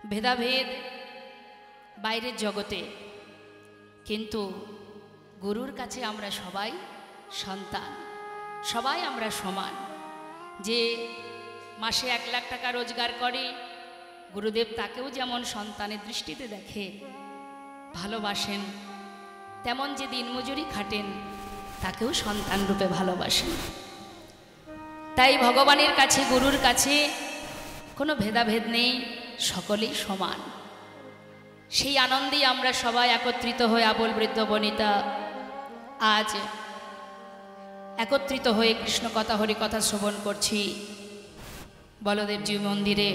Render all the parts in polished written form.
ভেদাভেদ বাইরের জগতে, কিন্তু গুরুর কাছে আমরা সবাই সন্তান, সবাই আমরা সমান। যে মাসে 1 লাখ টাকা রোজগার করে, গুরুদেব তাকেও যেমন সন্তানের দৃষ্টিতে দেখে, ভালোবাসেন, তেমন যে দিনমজুরি খাটেন তাকেও সন্তান রূপে ভালোবাসেন। তাই ভগবানের কাছে, গুরুর কাছে কোনো ভেদাভেদ নেই, সকলেই সমান। সেই আনন্দেই আমরা সবাই একত্রিত হয়ে আবল বৃদ্ধ বনিতা আজ একত্রিত হয়ে কৃষ্ণ কথা হরিকথা শ্রবণ করছি বলদেবজি মন্দিরে।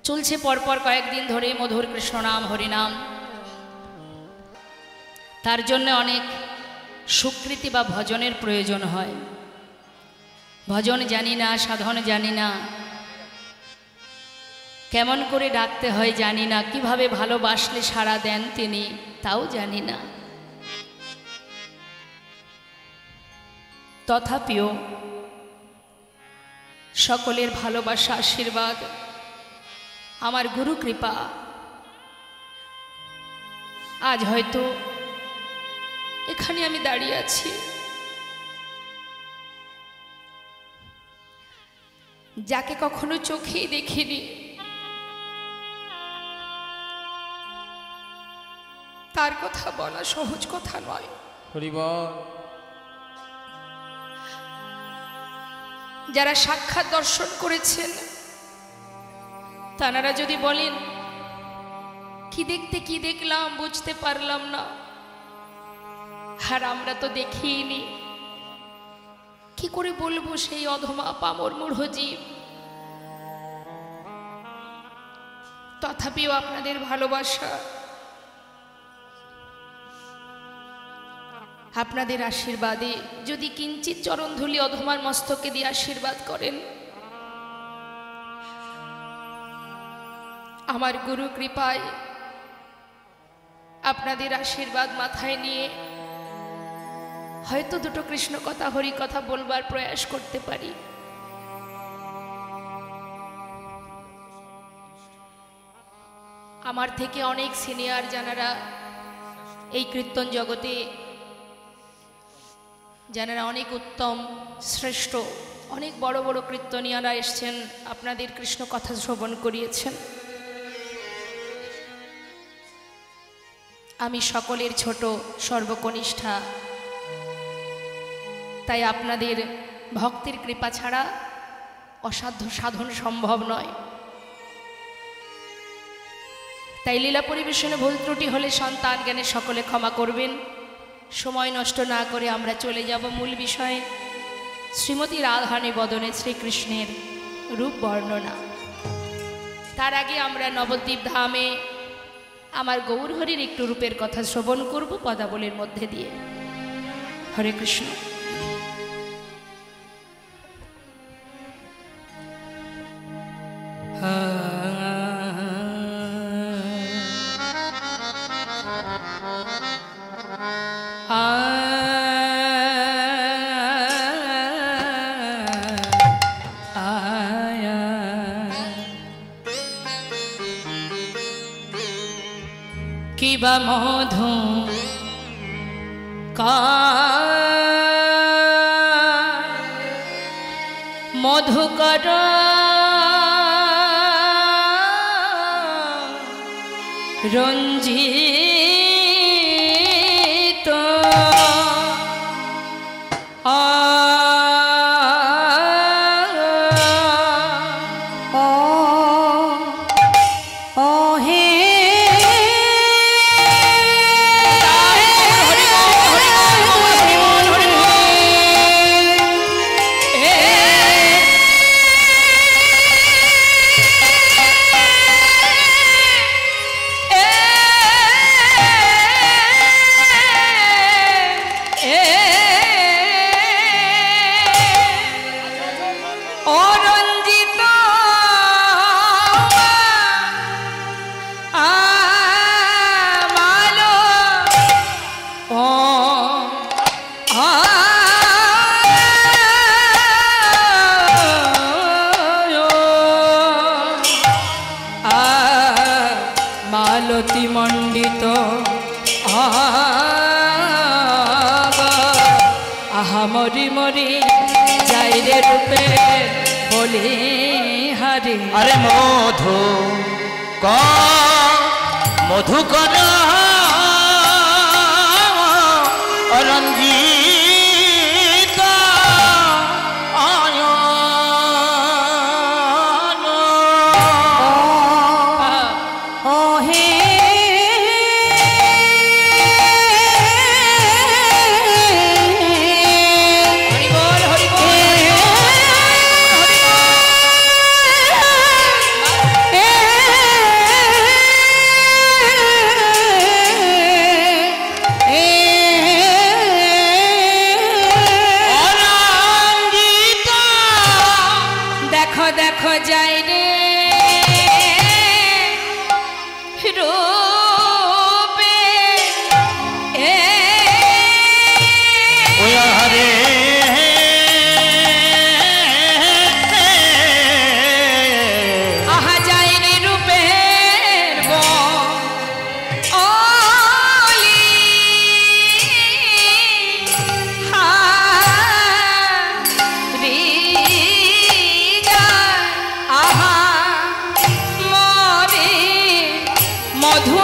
চলছে পরপর কয়েকদিন ধরে মধুর কৃষ্ণ নাম, হরিনাম। তার জন্য অনেক সুকৃতি বা ভজনের প্রয়োজন হয়। ভজন জানি না, সাধন জানি না, কেমন করে ডাকতে হয় জানি না, কিভাবে ভালোবাসলে সাড়া দেন তিনি তাও জানি না। তথাপিও সকলের ভালোবাসা, আশীর্বাদ, আমার গুরু কৃপা আজ হয়তো এখানে আমি দাঁড়িয়ে আছি। যাকে কখনো চোখেই দেখিনি, তার কথা বলা সহজ কথা নয়। যারা সাক্ষাৎ দর্শন করেছেন তারা যদি বলেন কি দেখতে, কি দেখলাম বুঝতে পারলাম না, আর আমরা তো দেখিনি, কি করে বলবো সেই অধমা পামর মূঢ় জীব। তথাপিও আপনাদের ভালোবাসা, আপনাদের আশীর্বাদে যদি কিঞ্চিত চরণধুলি অধমার মস্তকে দিয়ে আশীর্বাদ করেন, আমার গুরু কৃপায় আপনাদের আশীর্বাদ মাথায় নিয়ে হয়তো দুটো কৃষ্ণ কথা, হরি কথা বলবার প্রয়াস করতে পারি। আমার থেকে অনেক সিনিয়র যারা এই কীর্তন জগতে, যারা অনেক উত্তম শ্রেষ্ঠ, অনেক বড় বড় কীর্তনিয়ারা এসছেন, আপনাদের কৃষ্ণ কথা শ্রবণ করিয়েছেন। আমি সকলের ছোট, সর্বকনিষ্ঠা, তাই আপনাদের ভক্তির কৃপা ছাড়া অসাধ্য সাধন সম্ভব নয়। তাই লীলা পরিবেশনে ভুল ত্রুটি হলে সন্তান জ্ঞানে সকলে ক্ষমা করবেন। সময় নষ্ট না করে আমরা চলে যাব মূল বিষয়ে, শ্রীমতী রাধা নিবেদনে শ্রীকৃষ্ণের রূপ বর্ণনা। তার আগে আমরা নবদ্বীপ ধামে আমার গৌরহরির একটু রূপের কথা শ্রবণ করব পদাবলীর মধ্যে দিয়ে। হরে কৃষ্ণ। কিবা মধু মধুকর রঞ্জিত মালতী মণ্ডিত আহা মরি মরি যাই রে রূপে বলি হারি। আরে মধু মধুকর রঞ্জিত দেখো যাই রে রূপে হরে আহা যাই রে রূপের মধু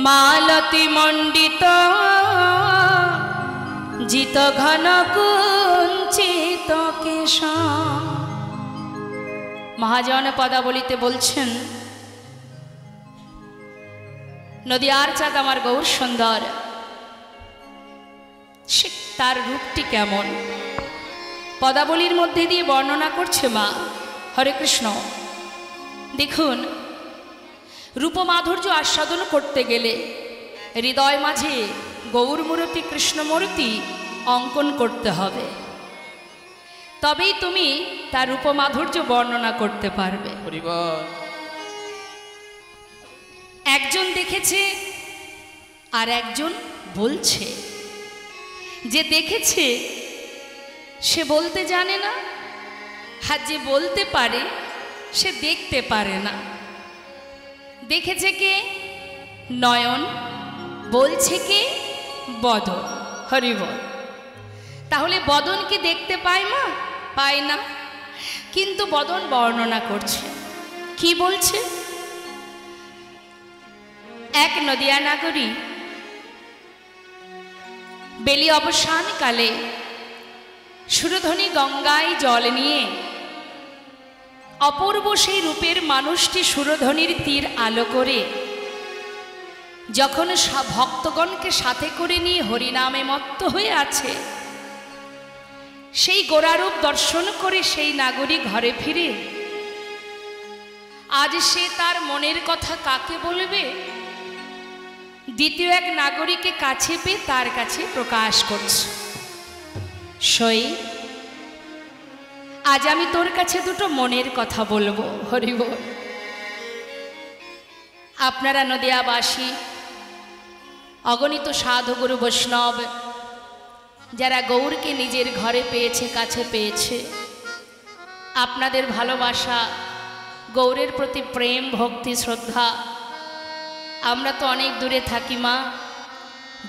মালতী মণ্ডিত জিত ঘন কুঞ্চিত কেশ মহাজন পদাবলিতে বলছেন, নদিয়ার চাঁদ আমার গৌর সুন্দর, সে তার রূপটি কেমন পদাবলীর মধ্যে দিয়ে বর্ণনা করছে মা। হরে কৃষ্ণ। দেখুন, রূপমাধুর্য আস্বাদন করতে গেলে হৃদয় মাঝে গৌরমূর্তি কৃষ্ণমূর্তি অঙ্কন করতে হবে, তবেই তুমি তার রূপমাধুর্য বর্ণনা করতে পারবে। একজন দেখেছে আর একজন বলছে। যে দেখেছে সে বলতে জানে না, আর যে বলতে পারে সে দেখতে পারে না। দেখেছে কে? নয়ন। বলছে কে? বদন। হরিবল। তাহলে বদন কি দেখতে পায় মা? পায় না, কিন্তু বদন বর্ণনা করছে। কি বলছে? এক নদিয়া নাগরী বেলি অবসানকালে সুরধনী গঙ্গায় জল নিয়ে অপূর্ব সেই রূপের মানুষটি সুরধনীর তীর আলো করে যখন ভক্তগণকে সাথে করে নিয়ে হরিনামে মত্ত হয়ে আছে, সেই গোরারূপ দর্শন করে সেই নাগরী ঘরে ফিরে আজ সে তার মনের কথা কাকে বলবে? দ্বিতীয় এক নাগরীকে কাছে পেয়ে তার কাছে প্রকাশ করছে, সই আজ আমি তোর কাছে দুটো মনের কথা বলবো। হরিবল। আপনারা নদিয়াবাসী অগণিত সাধু গুরু বৈষ্ণব যারা গৌরকে নিজের ঘরে পেয়েছে, কাছে পেয়েছে, আপনাদের ভালোবাসা, গৌরের প্রতি প্রেম, ভক্তি, শ্রদ্ধা, আমরা তো অনেক দূরে থাকি মা,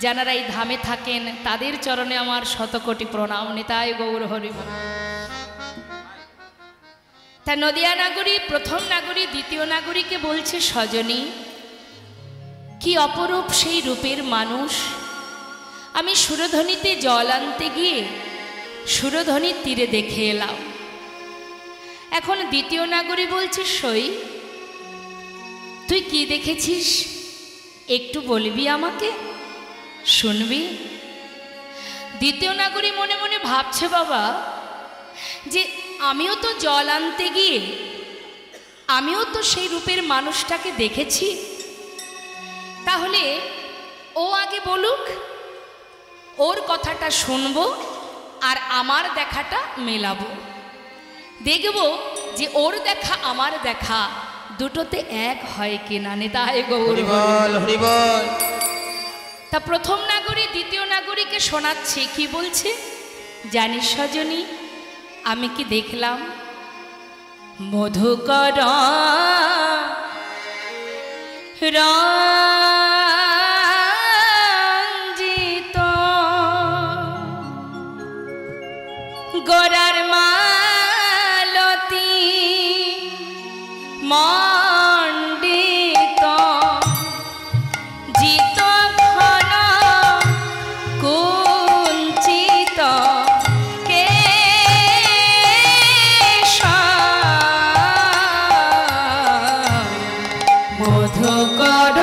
যারা এই ধামে থাকেন তাদের চরণে আমার শতকোটি প্রণাম। নিতাই গৌর হরিবল। তা নদিয়া নাগরী প্রথম নাগরী দ্বিতীয় নাগরীকে বলছে, সজনী কি অপরূপ সেই রূপের মানুষ, আমি সুরধনীতে জল আনতে গিয়ে সুরধনীর তীরে দেখে এলাম। এখন দ্বিতীয় নাগরী বলছে, সই তুই কি দেখেছিস একটু বলবি আমাকে, শুনবি? দ্বিতীয় নাগরী মনে মনে ভাবছে, বাবা যে আমিও তো জল আনতে গিয়ে আমিও তো সেই রূপের মানুষটাকে দেখেছি, তাহলে ও আগে বলুক, ওর কথাটা শুনবো আর আমার দেখাটা মেলাবো, দেখব যে ওর দেখা আমার দেখা দুটোতে এক হয় কিনা। নিতাই গৌর হরিবল। তা প্রথম নাগরী দ্বিতীয় নাগরীকে শোনাচ্ছে, কি বলছে জানিস সজনী আমি কি দেখলাম? মধুকর রঞ্জিত গোরার মালতী মণ্ডিত জিত ঘন কুঞ্চিত কেশ মধুকর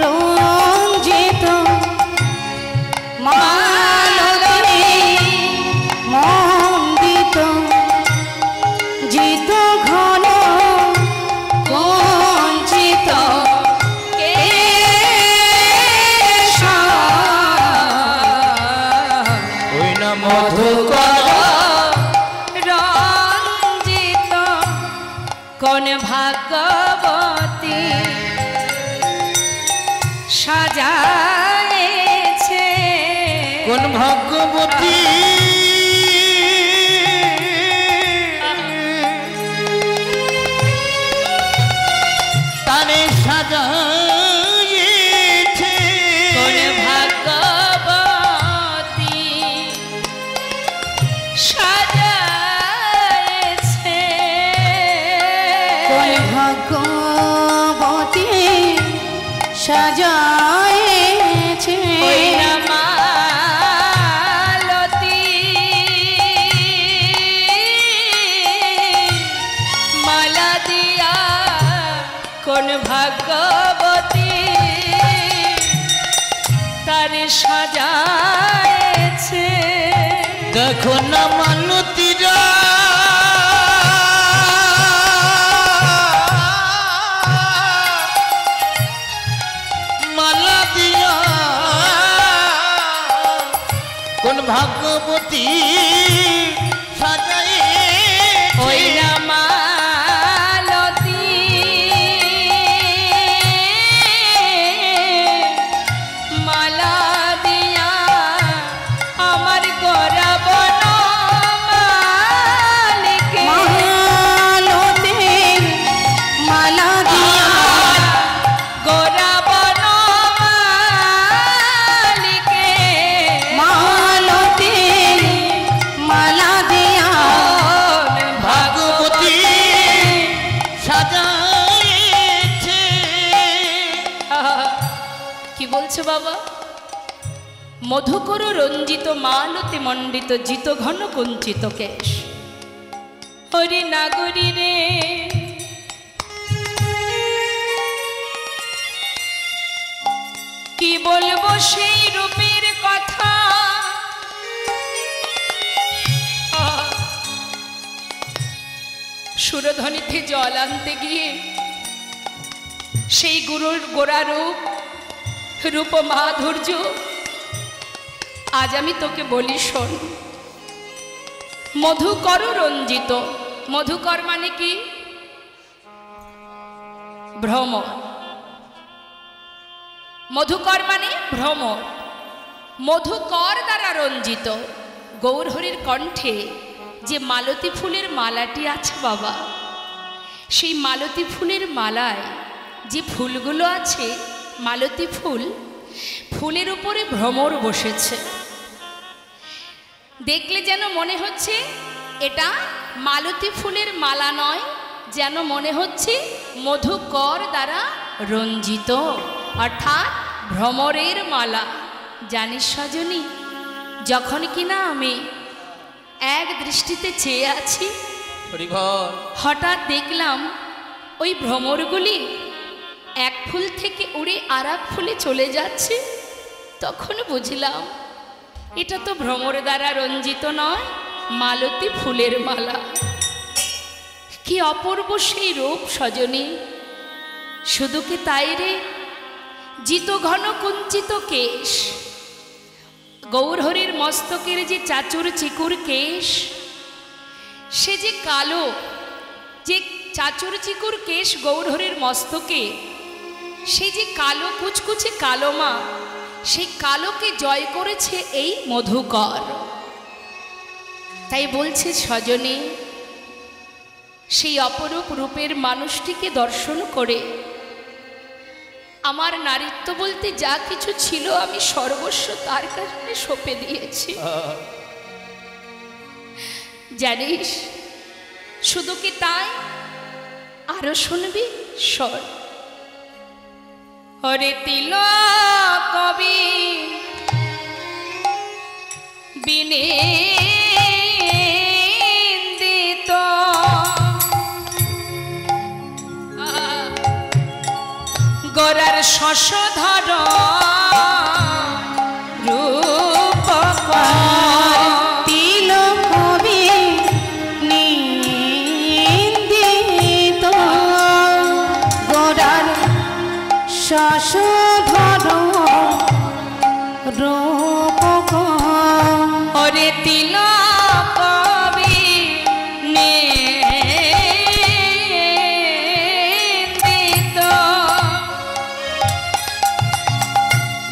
রঞ্জিত মালতী মণ্ডিত জিত ঘন কুঞ্চিত কেশ ওই না মধুকর রঞ্জিত কোন ভাগবতী সাজায়েছে, কোন ভাগ্যবতী তারে সাজায়েছে, কোন ভাগবতী সাজায়েছে, কোন ভাগ্যবতী সাজায়েছে, ওই না মালতী কোন ভাগ্যবতী তারে সাজায়েছে। দেখো না মালতীরা মালা দিয়া কোন ভাগ্যবতী সাজায়ে ওই না মালতী মালা দিয়া আমার গড়া বন মালিকে। মালতীর মালা দিয়া গড়া বন মালিকে। মালতীর মালা দিয়া ভাগ্যবতী সাজায়েছে। কি বলছো বাবা? মধুকর রঞ্জিত মালতি মণ্ডিত জিত ঘন কুঞ্চিত কেশ। হরি নাগরী রে কি বলবো সেই রূপের কথা। সুরধ্বনিতে জল আনতে গিয়ে সেই গুরুর গোড়া রূপ রূপ মাধুর্য আজ আমি তোকে বলি শোন। মধুকর রঞ্জিত, মধুকর মানে কি? ভ্রমর। মধুকর মানে ভ্রমর। মধুকর দ্বারা রঞ্জিত গৌরহরির কণ্ঠে যে মালতী ফুলের মালাটি আছে বাবা, সেই মালতী ফুলের মালায় যে ফুলগুলো আছে, মালতী ফুল, ফুলের উপরে ভ্রমর বসেছে। দেখলে যেন মনে হচ্ছে এটা মালতী ফুলের মালা নয়, যেন মনে হচ্ছে মধুকর দ্বারা রঞ্জিত, অর্থাৎ ভ্রমরের মালা। জানিস সজনী, যখন কিনা আমি এক দৃষ্টিতে চেয়ে আছি, হঠাৎ দেখলাম ওই ভ্রমরগুলি এক ফুল থেকে উড়ে আর এক ফুলে চলে যাচ্ছে। তখন বুঝলাম এটা তো ভ্রমর দ্বারা রঞ্জিত নয়, মালতী ফুলের মালা। কি অপূর্ব সেই রূপ সজনী! শুধু কি তাই রে, জিত ঘন কুঞ্চিত কেশ, গৌরহরির মস্তকের যে চাচুর চিকুর কেশ, সে যে কালো, যে চাচুর চিকুর কেশ গৌরহরির মস্তকে, সে যে কালো কুচকুচে কালো মা, সেই কালোকে জয় করেছে এই মধুকর। তাই বলছে সজনী, সেই অপরূপ রূপের মানুষটিকে দর্শন করে আমার নারীত্ব বলতে যা কিছু ছিল আমি সর্বস্ব তার কাছে সঁপে দিয়েছি। জানিস, শুধু কি তাই, আরো শুনবি, শোন। হরে তিলক কবি বিনিন্দিত গোরার শশধর রূপকর। তিলক কবি নিন্দিত গোরার শশধর রূপকর। ওরে তিলক কবি নিন্দিত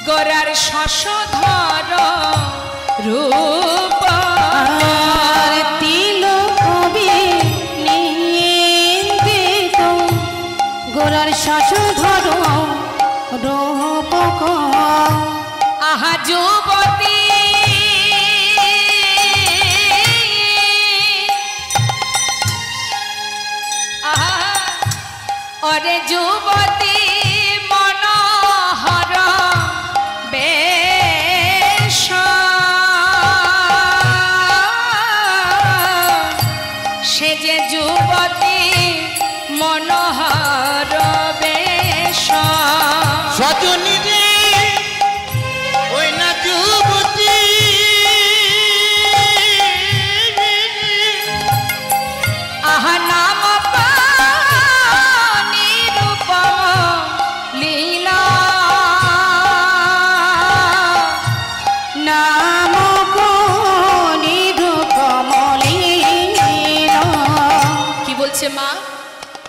গোরার শশধর রূপ। আর তিলক কবি নিন্দিত গোরার শশধর রূপকর। আহা যুবতী আহা, ওরে যুবতী মনোহর বেশ, সে যে যুবতী মনোহর বেশ।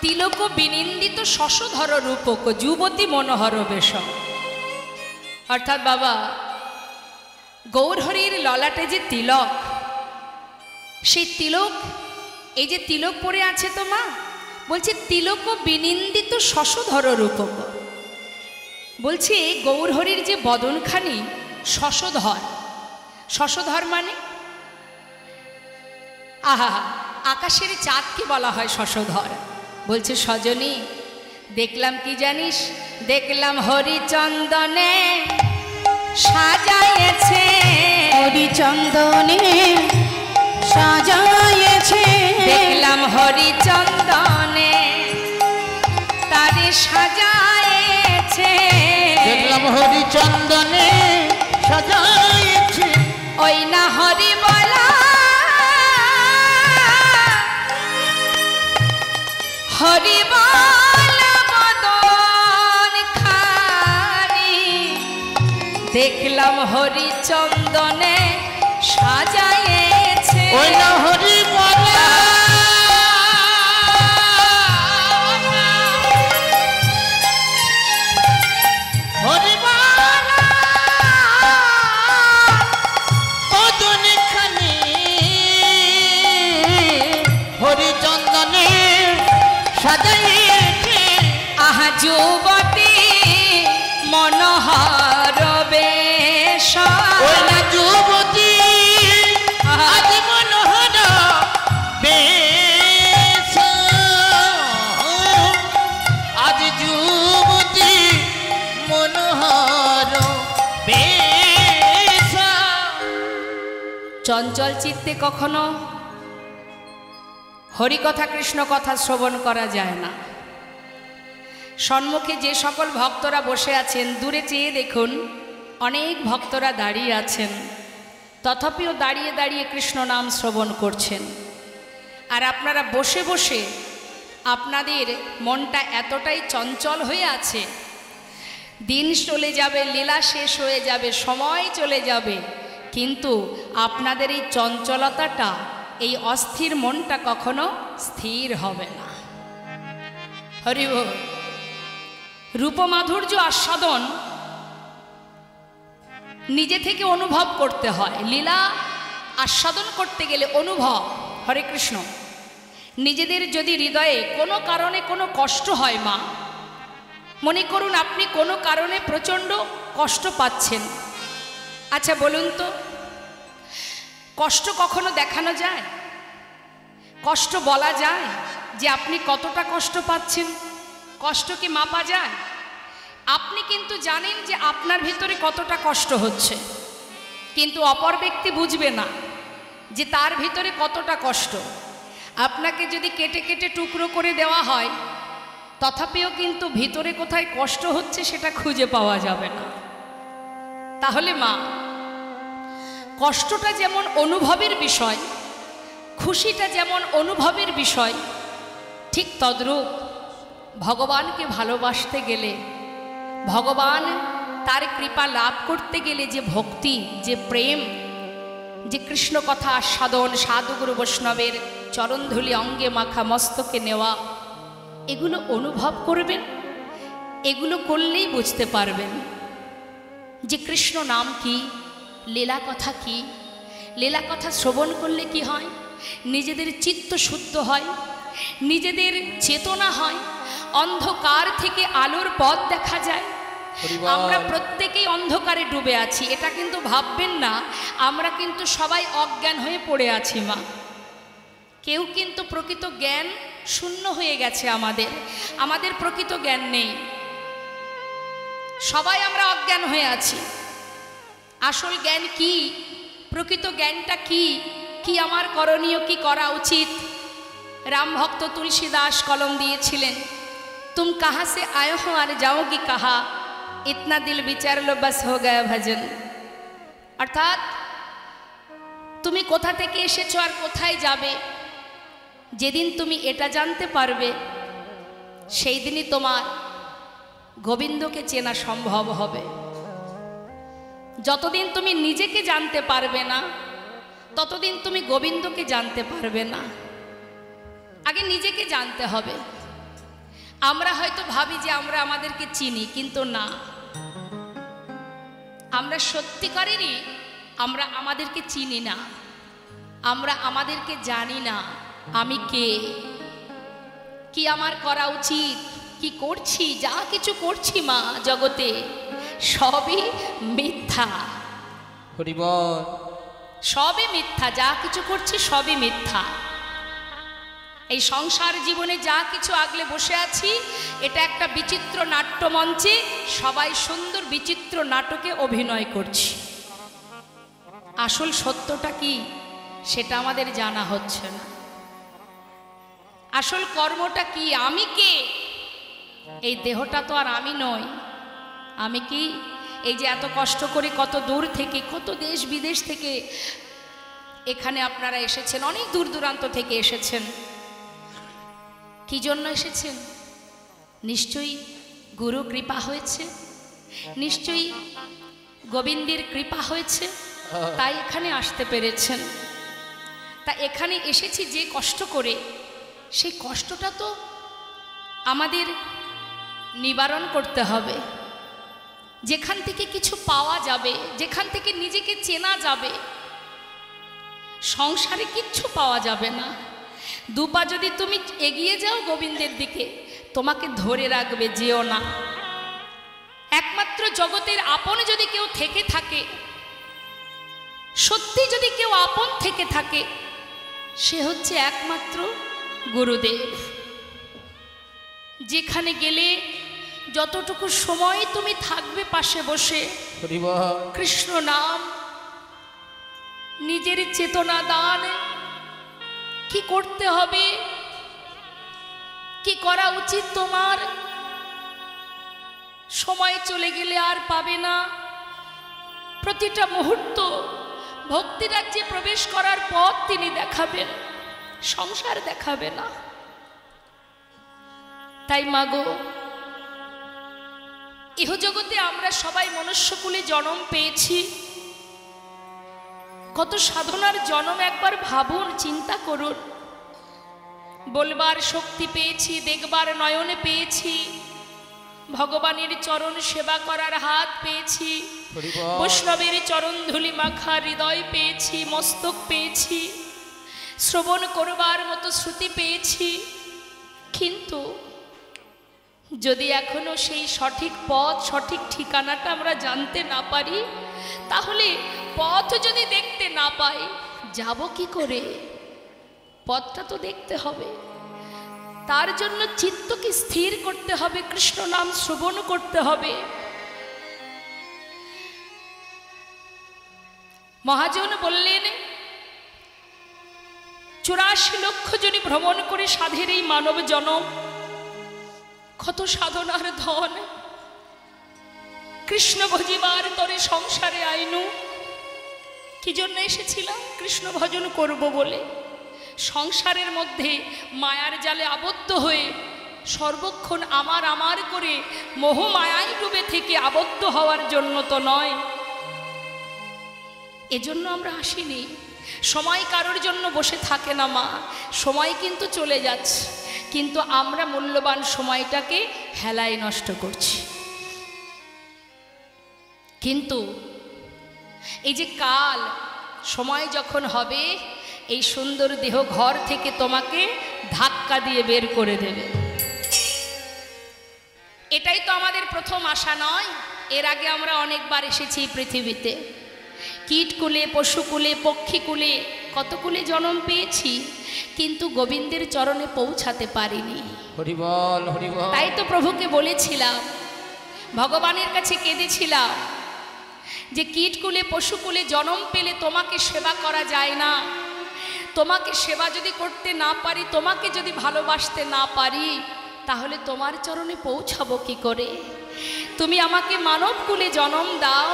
তিলক বিনিন্দিত শশধর রূপক যুবতী মনোহর বেশ। অর্থাৎ বাবা গৌরহরির ললাটে যে তিলক, সেই তিলক, এই যে তিলক পরে আছে তো মা, বলছে তিলক বিনিন্দিত শশধর রূপক। বলছে গৌরহরির যে বদনখানি শশধর, শশধর মানে আহা আকাশের চাঁদকে বলা হয় শশধর। বলছে সজনী দেখলাম কি জানিস, দেখলাম হরিচন্দনে সাজাইছে, হরিচন্দনে সাজাইছে, দেখলাম হরিচন্দনে তারে সাজাইছে, দেখলাম হরিচন্দনে সাজাইছে, ওই না হরি বলা হরি বলা বদন খানি, দেখলাম হরিচন্দনে সাজাইছে, ওই না হরি বলা হরি বলা বদনখানি হরিচন্দনে সাজাইছে, আহা যুবতী মনোহর বেশ, ওই না যুবতী আজ মনোহর বেশ, আজ যুবতী মনোহর বেশ। চঞ্চল চিত্তে কখনো হরিকথা কৃষ্ণ কথা শ্রবণ করা যায় না। সম্মুখে যে সকল ভক্তরা বসে আছেন, দূরে চেয়ে দেখুন অনেক ভক্তরা দাঁড়িয়ে আছেন, তথাপিও দাঁড়িয়ে দাঁড়িয়ে কৃষ্ণ নাম শ্রবণ করছেন। আর আপনারা বসে বসে আপনাদের মনটা এতটাই চঞ্চল হয়ে আছে, দিন চলে যাবে, লীলা শেষ হয়ে যাবে, সময় চলে যাবে, কিন্তু আপনাদের এই চঞ্চলতাটা, এই অস্থির মনটা কখনো স্থির হবে না। হরি বল। রূপমাধুর্য আস্বাদন নিজে থেকে অনুভব করতে হয়। লীলা আস্বাদন করতে গেলে অনুভব। হরে কৃষ্ণ। নিজেদের যদি হৃদয়ে কোনো কারণে কোনো কষ্ট হয় মা, মনে করুন আপনি কোনো কারণে প্রচণ্ড কষ্ট পাচ্ছেন, আচ্ছা বলুন তো, কষ্ট কখনো দেখানো যায়? কষ্ট বলা যায় যে আপনি কতটা কষ্ট পাচ্ছেন? কষ্ট কি মাপা যায়? আপনি কিন্তু জানেন যে আপনার ভিতরে কতটা কষ্ট হচ্ছে, কিন্তু অপর ব্যক্তি বুঝবে না যে তার ভিতরে কতটা কষ্ট। আপনাকে যদি কেটে কেটে টুকরো করে দেওয়া হয়, তথাপিও কিন্তু ভিতরে কোথায় কষ্ট হচ্ছে সেটা খুঁজে পাওয়া যাবে না। তাহলে মা, কষ্টটা যেমন অনুভবের বিষয়, খুশিটা যেমন অনুভবের বিষয়, ঠিক তদ্রূপ ভগবানকে ভালোবাসতে গেলে, ভগবান তার কৃপা লাভ করতে গেলে যে ভক্তি, যে প্রেম, যে কৃষ্ণ কথা আস্বাদন, সাধুগুরু বৈষ্ণবের চরণধূলি অঙ্গে মাখা, মস্তকে নেওয়া, এগুলো অনুভব করবেন। এগুলো করলেই বুঝতে পারবেন যে কৃষ্ণ নাম কি, লীলা কথা কি। লীলা কথা শ্রবণ করলে কি হয়? নিজেদের চিত্ত শুদ্ধ হয়, নিজেদের চেতনা হয়, অন্ধকার থেকে আলোর পথ দেখা যায়। আমরা প্রত্যেকেই অন্ধকারে ডুবে আছি, এটা কিন্তু ভাববেন না আমরা কিন্তু সবাই অজ্ঞান হয়ে পড়ে আছি মা। কেউ কিন্তু প্রকৃত জ্ঞান শূন্য হয়ে গেছে, আমাদের প্রকৃত জ্ঞান নেই, সবাই আমরা অজ্ঞান হয়ে আছি। আসল জ্ঞান কি, প্রকৃত জ্ঞানটা কি, কি আমার করণীয়, কি করা উচিত? রাম ভক্ত তুলসী দাস কলম দিয়েছিলেন, তুম কাহা সে আয়ে হো আর যাওগি কাহা, ইতনা দিল বিচার লো বাস হো গয়া ভজন। অর্থাৎ তুমি কোথা থেকে এসেছো আর কোথায় যাবে, যেদিন তুমি এটা জানতে পারবে সেই দিনই তোমার গোবিন্দকে চেনা সম্ভব হবে। যতদিন তুমি নিজেকে জানতে পারবে না, ততদিন তুমি গোবিন্দকে জানতে পারবে না। আগে নিজেকে জানতে হবে। আমরা হয়তো ভাবি যে আমরা আমাদেরকে চিনি, কিন্তু না, আমরা সত্যিকারেরই আমরা আমাদেরকে চিনি না, আমরা আমাদেরকে জানি না আমি কে, কি আমার করা উচিত, কি করছি, যা কিছু করছি মা জগতে সবই মিথ্যা। হরি বল। সবই মিথ্যা, যা কিছু করছি সবই মিথ্যা। এই সংসার জীবনে যা কিছু আগলে বসে আছি, এটা একটা বিচিত্র নাট্যমঞ্চে সবাই সুন্দর বিচিত্র নাটকে অভিনয় করছি। আসল সত্যটা কি সেটা আমাদের জানা হচ্ছে না। আসল কর্মটা কি, আমি কে? এই দেহটা তো আর আমি নই। আমি কি? এই যে এত কষ্ট করে কত দূর থেকে, কত দেশ বিদেশ থেকে এখানে আপনারা এসেছেন, অনেক দূর দূরান্ত থেকে এসেছেন। কি জন্য এসেছেন? নিশ্চয়ই গুরু কৃপা হয়েছে, নিশ্চয়ই গোবিন্দের কৃপা হয়েছে, তাই এখানে আসতে পেরেছেন। তা এখানে এসেছি যে কষ্ট করে, সেই কষ্টটা তো আমাদের নিবারণ করতে হবে। যেখান থেকে কিছু পাওয়া যাবে, যেখান থেকে নিজেকে চেনা যাবে। সংসারে কিচ্ছু পাওয়া যাবে না। দুপা যদি তুমি এগিয়ে যাও গোবিন্দের দিকে, তোমাকে ধরে রাখবে, যেও না। একমাত্র জগতের আপন যদি কেউ থেকে থাকে, সত্যি যদি কেউ আপন থেকে থাকে, সে হচ্ছে একমাত্র গুরুদেব। যেখানে গেলে যতটুকু সময় তুমি থাকবে পাশে বসে কৃষ্ণ নাম, নিজের চেতনা দান, কি করতে হবে, কি করা উচিত তোমার, সময় চলে গেলে আর পাবে না। প্রতিটা মুহূর্ত ভক্তি রাজ্যে প্রবেশ করার পথ তিনি দেখাবেন, সংসার দেখাবে না। তাই মাগো, ইহজগতে আমরা সবাই মনুষ্যকুলে জন্ম পেয়েছি। কত সাধনার জন্ম একবার ভাবুন, চিন্তা করুন। বলবার শক্তি পেয়েছি, দেখবার নয়নে পেয়েছি, ভগবানের চরণ সেবা করার হাত পেয়েছি, বৈষ্ণবের চরণ ধুলি মাখা হৃদয় পেয়েছি, মস্তক পেয়েছি, শ্রবণ করবার মতো শ্রুতি পেয়েছি। কিন্তু যদি এখনো সেই সঠিক পথ, সঠিক ঠিকানাটা আমরা জানতে না পারি, তাহলে পথ যদি দেখতে না পাই, যাব কি করে? পথটা তো দেখতে হবে। তার জন্য চিত্তকে স্থির করতে হবে, কৃষ্ণ নাম শ্রবণ করতে হবে। মহাজন বললেন, 84 লক্ষ জনই ভ্রমণ করে সাধের এই মানব জনম, কত সাধনার ধন, কৃষ্ণ ভজিবার তরে সংসারে আইনু। কি জন্য এসেছিলাম? কৃষ্ণ ভজন করব বলে। সংসারের মধ্যে মায়ার জালে আবদ্ধ হয়ে সর্বক্ষণ আমার আমার করে মোহ মায়ায় ডুবে থেকে আবদ্ধ হওয়ার জন্য তো নয়। এজন্য আমরা আসিনি। সময় কারোর জন্য বসে থাকে না মা, সময় কিন্তু চলে যাচ্ছে, কিন্তু আমরা মূল্যবান সময়টাকে হেলায় নষ্ট করছি। কিন্তু এই যে কাল সময় যখন হবে, এই সুন্দর দেহ ঘর থেকে তোমাকে ধাক্কা দিয়ে বের করে দেবে। এটাই তো আমাদের প্রথম আশা নয়? এর আগে আমরা অনেকবার এসেছি পৃথিবীতে, কীটকুলে, পশুকুলে, পক্ষীকুলে, কতকুলে জন্ম পেয়েছি, কিন্তু গোবিন্দের চরণে পৌঁছাতে পারিনি। হরি বল, হরি বল। তাই তো প্রভুকে বলেছিলাম, ভগবানের কাছে কেঁদেছিলাম যে কীটকুলে পশুকুলে জন্ম পেলে তোমাকে সেবা করা যায় না। তোমাকে সেবা যদি করতে না পারি, তোমাকে যদি ভালোবাসতে না পারি, তাহলে তোমার চরণে পৌঁছাবো কি করে? তুমি আমাকে মানবকুলে জন্ম দাও,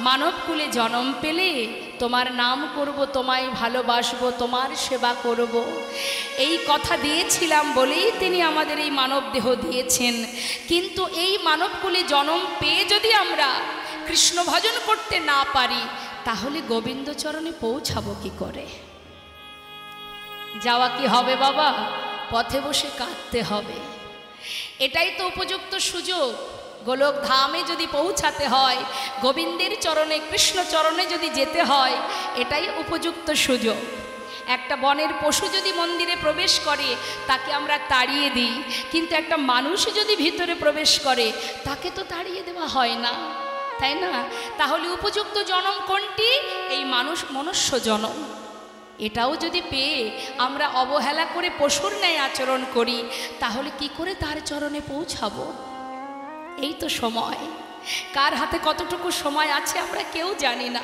মানবকুলে জন্ম পেলে তোমার নাম করব, তোমায় ভালোবাসবো, তোমার সেবা করব। এই কথা দিয়েছিলাম বলেই তিনি আমাদের এই মানব দেহ দিয়েছেন। কিন্তু এই মানবকুলে জন্ম পেয়ে যদি আমরা কৃষ্ণ ভজন করতে না পারি, তাহলে গোবিন্দ চরণে পৌঁছাবো কি করে? যাওয়া কি হবে বাবা? পথে বসে কাঁদতে হবে। এটাই তো উপযুক্ত সুযোগ। গোলক ধামে যদি পৌঁছাতে হয়, গোবিন্দের চরণে, কৃষ্ণ চরণে যদি যেতে হয়, এটাই উপযুক্ত সুযোগ। একটা বনের পশু যদি মন্দিরে প্রবেশ করে তাকে আমরা তাড়িয়ে দিই, কিন্তু একটা মানুষ যদি ভিতরে প্রবেশ করে তাকে তো তাড়িয়ে দেওয়া হয় না, তাই না? তাহলে উপযুক্ত জনম কোনটি? এই মনুষ্য জনম। এটাও যদি পেয়ে আমরা অবহেলা করে পশুর ন্যায় আচরণ করি, তাহলে কি করে তার চরণে পৌঁছাবো? এই তো সময়। কার হাতে কতটুকু সময় আছে আমরা কেউ জানি না,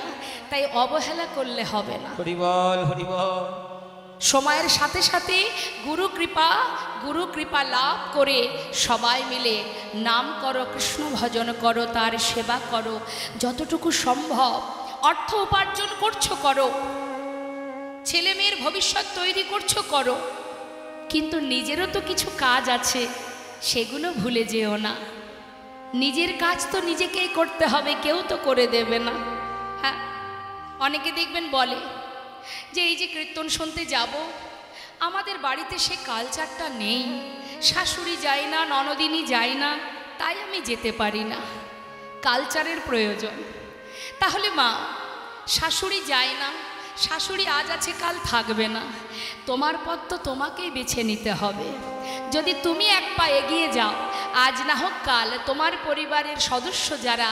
তাই অবহেলা করলে হবে না। হরি বল, হরি বল। সময়ের সাথে সাথে গুরু কৃপা লাভ করে সবাই মিলে নাম করো, কৃষ্ণ ভজন করো, তার সেবা করো, যতটুকু সম্ভব। অর্থ উপার্জন করছো করো, ছেলে মেয়ের ভবিষ্যৎ তৈরি করছো করো, কিন্তু নিজেরও তো কিছু কাজ আছে, সেগুলো ভুলে যেও না। নিজের কাজ তো নিজেকেই করতে হবে, কেউ তো করে দেবে না। হ্যাঁ, অনেকে দেখবেন বলে যে এই যে কীর্তন শুনতে যাব, আমাদের বাড়িতে সে কালচারটা নেই, শাশুড়ি যায় না, ননদিনী যায় না, তাই আমি যেতে পারি না। কালচারের প্রয়োজন। তাহলে মা, শাশুড়ি যায় না, শাশুড়ি আজ আছে কাল থাকবে না, তোমার পথ তো তোমাকেই বেছে নিতে হবে। যদি তুমি এক পা এগিয়ে যাও, আজ না হোক কাল তোমার পরিবারের সদস্য যারা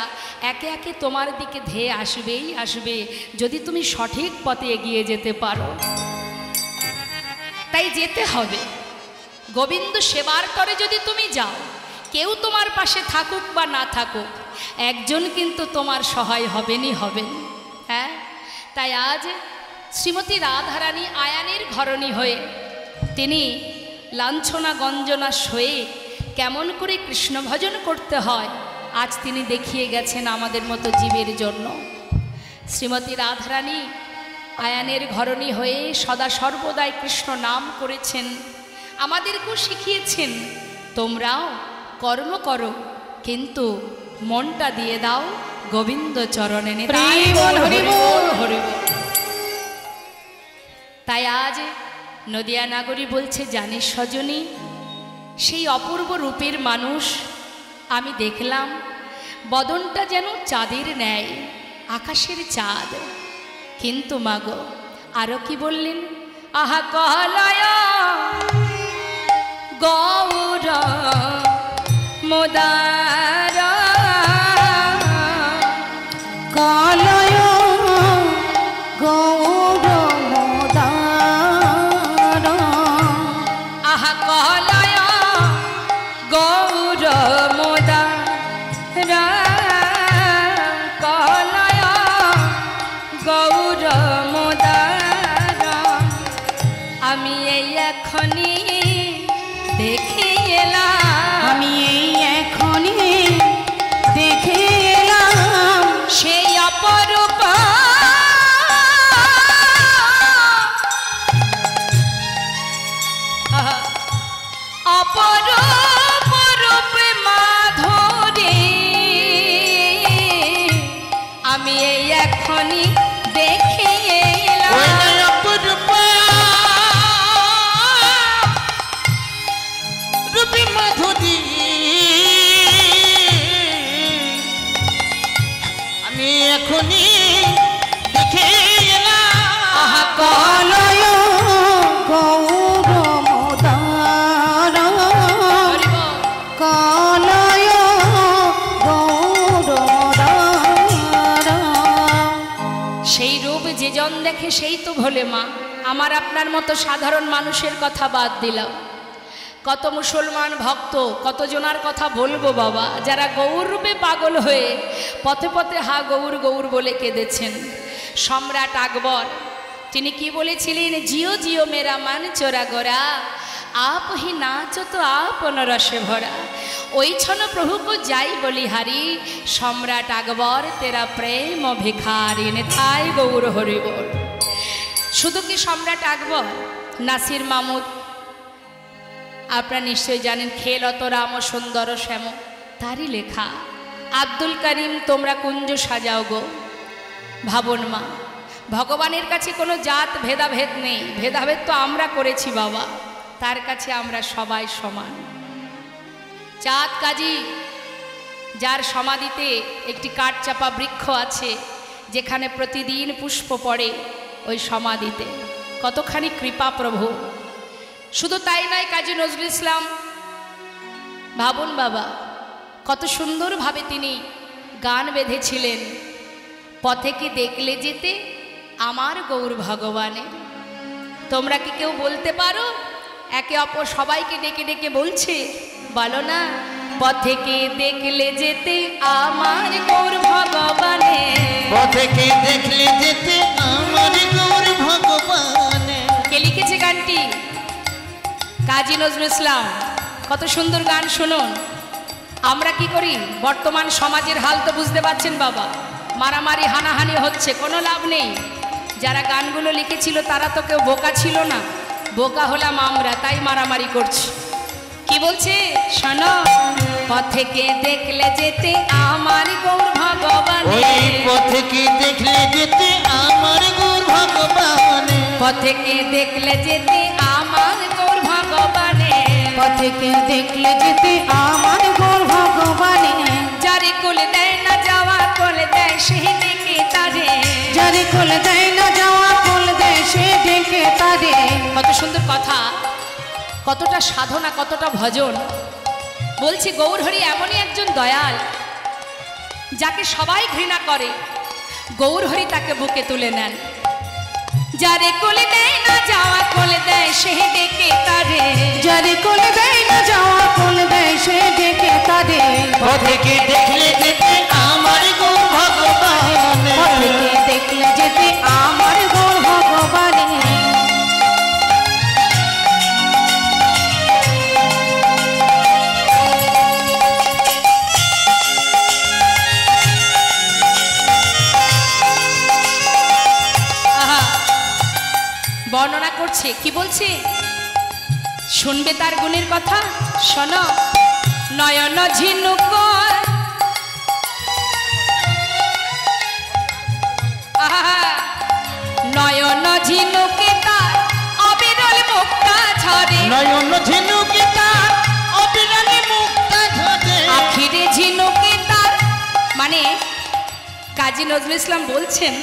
একে একে তোমার দিকে ধেয়ে আসবেই আসবে, যদি তুমি সঠিক পথে এগিয়ে যেতে পারো। তাই যেতে হবে। গোবিন্দ সেবার তরে যদি তুমি যাও, কেউ তোমার পাশে থাকুক বা না থাকুক, একজন কিন্তু তোমার সহায় হবেনই হবেন। হ্যাঁ, তাই আজ শ্রীমতী রাধারানী আয়ানের ঘরণী হয়ে তিনি লাঞ্ছনা গঞ্জনা সয়ে কেমন করে কৃষ্ণ ভজন করতে হয় আজ তিনি দেখিয়ে গেছেন আমাদের মতো জীবের জন্য। শ্রীমতী রাধারানী আয়ানের ঘরণী হয়ে সদা সর্বদাই কৃষ্ণ নাম করেছেন, আমাদেরকেও শিখিয়েছেন তোমরাও কর্ম করো, কিন্তু মনটা দিয়ে দাও গোবিন্দ চরণে। তাই আজ নদিয়া নাগরী বলছে, জানিস সজনী, সেই অপূর্ব রূপের মানুষ আমি দেখলাম, বদনটা যেন চাঁদের ন্যায়, আকাশের চাঁদ। কিন্তু মাগো আরো কি বললেন, আহা কহলয় গৌর মোদার, কলয় গৌর মোদার, আহা কহলয় গৌর মোদার, কহলয় গৌর মোদার। আমি এই এখনই দেখে এলাম, আমি এই এখনই দেখে এলাম, সেই অপরূপ অপরূপ রূপে মাধুরী। আমি এই এখনই দেখে এলাম, রূপী মাধুরী, আমি এখনই দেখে এলাম। আহা কলয় গৌর মোদার, কলয় গৌর মোদার। সেই রূপ যে জন দেখে সেই তো ভোলে মা। আমার আপনার মতো সাধারণ মানুষের কথা বাদ দিলাম, কত মুসলমান ভক্ত, কতজনার কথা বলবো বাবা, যারা গৌর রূপে পাগল হয়ে পথে পথে হা গৌর গৌর বলে কেঁদেছেন। সম্রাট আকবর তিনি কি বলেছিলেন, জিও জিও মেরা মান চোরা গোরা, आप ही नाचो तो आपन रसे भरा, ওই ছন প্রভু কো যাই বলিহারি, সম্রাট আকবর তেরা প্রেম ভিখারি। নেতাই গৌর হরি বল। শুধু কি সম্রাট আকবর, নাসির মাহমুদ আপনারা নিশ্চয়ই জানেন, খেলত রাম সুন্দর শ্যাম তারই লেখা। আব্দুল করিম তোমরা কুঞ্জ সাজাও গো। ভাবন মা, ভগবানের কাছে কোনো জাত ভেদাভেদ নেই, ভেদাভেদ তো আমরা করেছি বাবা, তার কাছে আমরা সবাই সমান। চাঁদ কাজী, যার সমাধিতে একটি কাঠচাপা বৃক্ষ আছে, যেখানে প্রতিদিন পুষ্প পড়ে ওই সমাধিতে। কতখানি কৃপা প্রভু! শুধু তাই নয়, কাজী নজরুল ইসলাম ভাবুন বাবা, কত সুন্দরভাবে তিনি গান বেঁধেছিলেন। পথে কি দেখলে যেতে আমার গৌর ভগবানের। তোমরা কি কেউ বলতে পারো? একে অপর সবাইকে ডেকে ডেকে বলছে, বলো না, পথে কি দেখলে যেতে আমার গৌর ভগবানের। পথে কি দেখলে যেতে আমার গৌর ভগবানের। কে লিখেছে গানটি? কাজী নজরুল ইসলাম। কত সুন্দর গান শুনুন। আমরা কি করি? বর্তমান সমাজের হাল তো বুঝতে পারছেন বাবা, মারামারি হানাহানি হচ্ছে, কোনো লাভ নেই। যারা গানগুলো লিখেছিল তারা তো কেউ বোকা ছিল না, বোকা হলাম আমরা, তাই মারামারি করছি। কি বলছে শোনো, পথে কে দেখলে যেতে আমার গৌর ভগবানের। ওই পথে কি দেখলে যেতে আমার গৌর ভগবানের। পথে কে দেখলে যেতে আমার গৌর ভগবানের। পথে কে দেখলে যেতে আমার গৌর ভগবানের। যারে কোলে দেয় না যাওয়া কোলে দেয় সে ডেকে তারে। যারে কোলে দেয় না যাওয়া কোলে দেয় সে ডেকে তারে। কত সুন্দর কথা, কতটা সাধনা, কতটা ভজন। বলছি গৌরহরি এমনই একজন দয়াল, যাকে সবাই ঘৃণা করে, গৌরহরি তাকে বুকে তুলে নেন। যারে কোলে দেয় না যাওয়া কোলে দেয় সে ডেকে তারে। যারে কোলে দেয় না যাওয়া কোলে দেয় সে ডেকে তারে। পথে কি দেখলে যেতে আমার গৌর ভগবানের। পথে কে দেখলে যেতে আমার গৌর ভগবানের। আহা, বর্ণনা করছে, কি বলছে শুনবে তার গুণের কথা। শোনো, নয়ন ঝিনুকর, আহা, নয়ন ঝিনুকে তার অবিরল মুক্তা ঝরে। নয়ন ঝিনুকে তার অবিরল মুক্তা ঝরে। আখিরে ঝিনুকে তার, মানে কাজী নজরুল ইসলাম বলছেন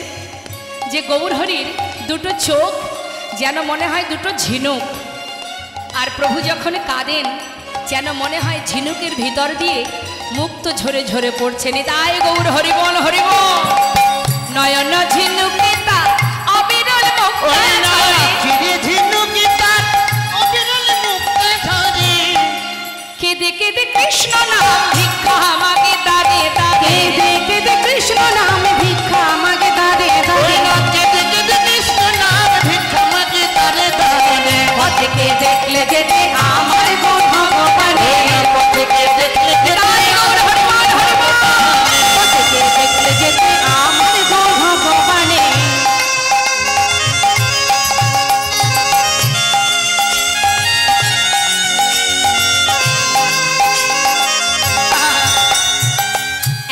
যে গৌরহরির দুটো চোখ যেন মনে হয় দুটো ঝিনুক, আর প্রভু যখন কাঁদেন যেন মনে হয় ঝিনুকের ভিতর দিয়ে মুক্ত ঝরে ঝরে পড়ছে। নিতাই গৌর হরি বল হরি বল। নয়ন ঝিনুকে তার অবিরল মুক্তা ঝরে। আখিরে ঝিনুকে তার অবিরল মুক্তা ঝরে। কেঁদে কেঁদে কৃষ্ণ নাম ভিক্ষা মাগে দাঁড়ে দাঁড়ে। কেঁদে কেঁদে কৃষ্ণ নাম ভিক্ষা মাগে দাঁড়ে দাঁড়ে। কেঁদে কেঁদে কৃষ্ণ নাম ভিক্ষা মাগে দাঁড়ে দাঁড়ে। পথে কে দেখলে যেতে আমার গৌর ভগবানের। পথে কি দেখলে যেতে নিতাই গৌর হরি বল হরি বল। পথে কে দেখলে যেতে আমার গৌর ভগবানের।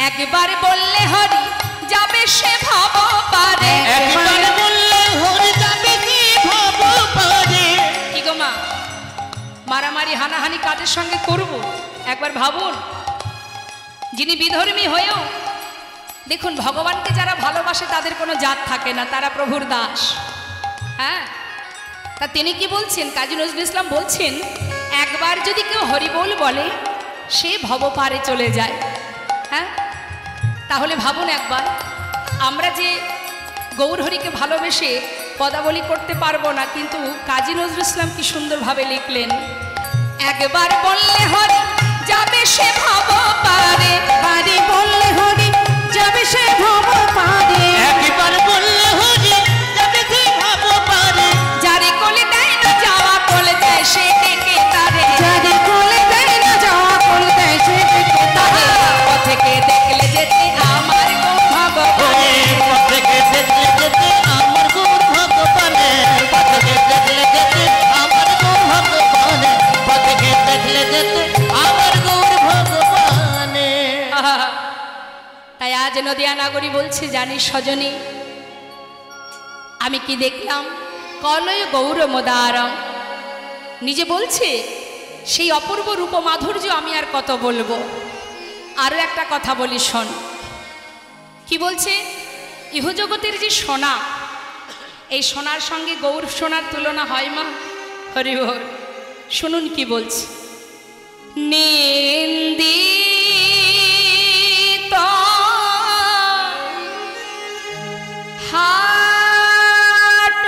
একবার বললে হরি যাবে সে ভব পারে। একবার বললে হরি যাবে কি ভব পারে। কি গো মা, মারামারি হানাহানি কাদের সঙ্গে করব? একবার ভাবুন, যিনি বিধর্মী হয়েও দেখুন ভগবানকে যারা ভালোবাসে তাদের কোনো জাত থাকে না, তারা প্রভুর দাস। হ্যাঁ, তা তিনি কি বলছেন? কাজী নজরুল ইসলাম বলছেন, একবার যদি কেউ হরিবোল বলে সে ভবপারে চলে যায়। হ্যাঁ, তাহলে ভাবুন একবার, আমরা যে গৌরহরিকে ভালোবেসে পদাবলী করতে পারবো না, কিন্তু কাজী নজরুল ইসলাম কি সুন্দরভাবে লিখলেন, একবার বললে হরি যাবে সে ভব পারে। বাড়ি বললে হরি যাবে সে ভব পারে। একবার বললে হরি যাবে কি ভব পারে। যারে কোলে দেয় না যাওয়া কোলে দেয় সে ডেকে তারে। যারে কোলে দেয় না যাওয়া কোলে দেয় সে ডেকে তারে। পথে কে দেখলে যেতে আমার গৌর ভগবানের। পথে কি দেখলে যেতে আমার গৌর ভগবানের। পথে কি দেখলে যেতে আমার গৌর ভগবানের। পথে কি দেখলে যেতে আমার গৌর ভগবানের। আহা, তাই আজ নদিয়া নাগরী বলছে, জানিস সজনী আমি কি দেখলাম, কলয় গৌর মোদারম। নিজে বলছে সেই অপূর্ব রূপ মাধুর্য আমি আর কত বলবো। আরও একটা কথা বলি শোন, কি বলছে, ইহজগতের যে সোনা, এই সোনার সঙ্গে গৌর সোনার তুলনা হয় মা? হরি বল। শুনুন কি বলছে, নিন্দিত হাট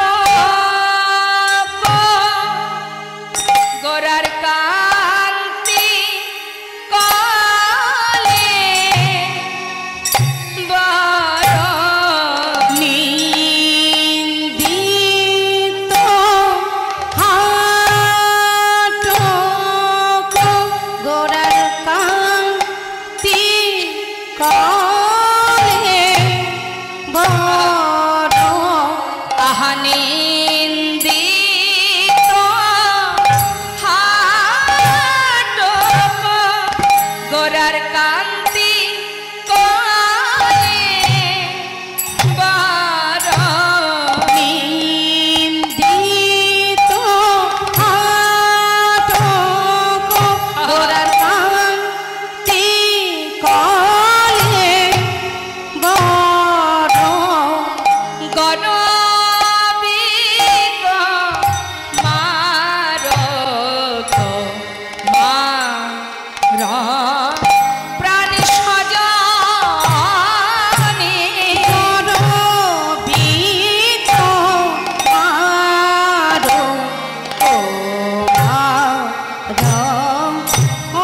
গোরার কান্তি কলে বড় নিন্দিত হাট গোরার কান্তি কলে বড় নিন্দিত হাট গোরার কান্তি কলে বড় নিন্দিত হাট গোরার কান্তি কলে বড় গণবিক মারক মার প্রাণ সজনে গণবিক মারো ও মার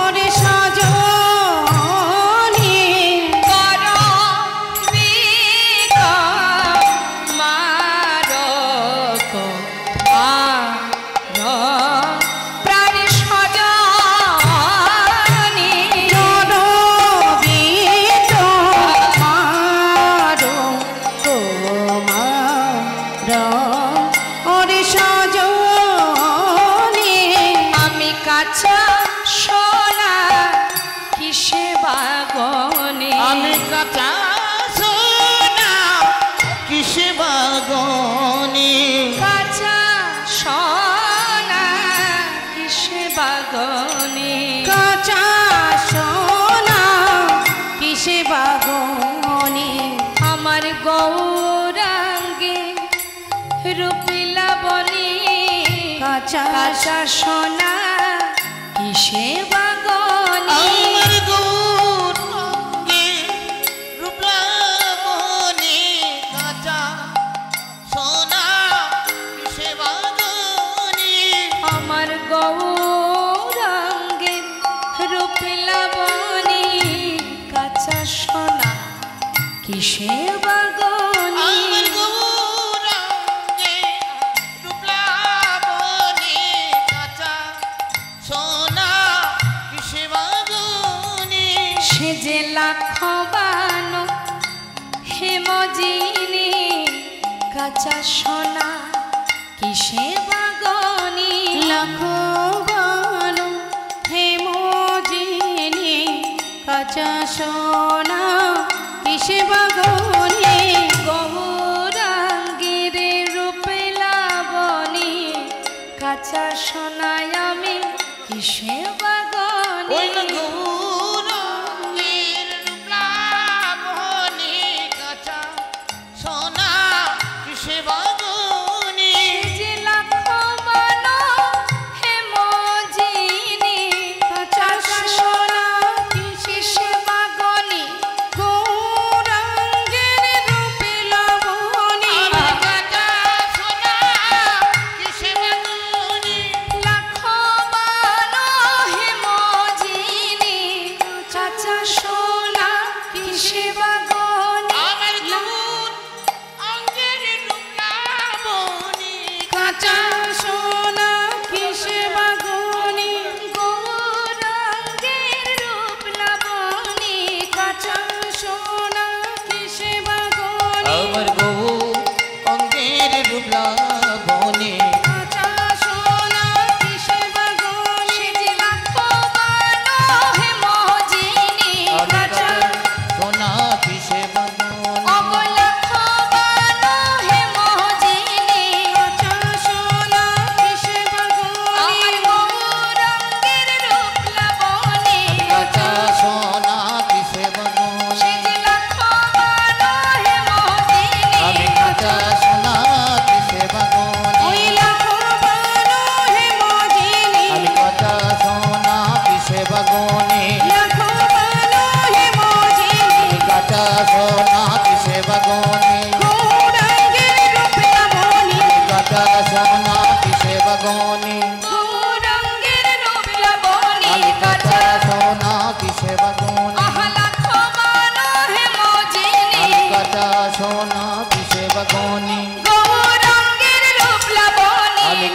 ওরে সজনি গণবিক মারক মার প্রাণ সজনে গণবিক মারো ও মার ওরে সজনি আমি কাঁচা সোনা কিসে বাগনে আমি কাঁচা সোনা কিসে বাগনে কাঁচা সোনা কিসে বাগনে কাঁচা সোনা কিসে বাগনে আমার গৌরাঙ্গে রূপিলা বনি কাঁচা কাঁচা সোনা কিসে বাগনে আমার গৌরাঙ্গে রূপলাবণী কাঁচা সোনা কিসে বাগনে আমার গৌরাঙ্গে রূপিলা বনি কাঁচা সোনা কিসে বাগনে আমার গৌরাঙ্গে রূপলাবণী কাঁচা সোনা কিসে বাগনে সে যে লাখবান হেমজিনী কাঁচা সোনা কিসে বাগনি লাখবান হেমজিনী কাঁচা সোনা কিসে বাগনে গৌরাঙ্গের রূপে লাবণী কাঁচা সোনায় আমি কিসে বাগনি ওই না গৌরাঙ্গের রূপলাবণী কাঁচা সোনা কিসে বাগনে যে লাখবান হেমজিনী কাঁচা সোনা কিসে বাগনি গৌরাঙ্গের রূপে লাবণী আমার কাঁচা সোনা কিসে বাগনে লাখবান হেমজিনী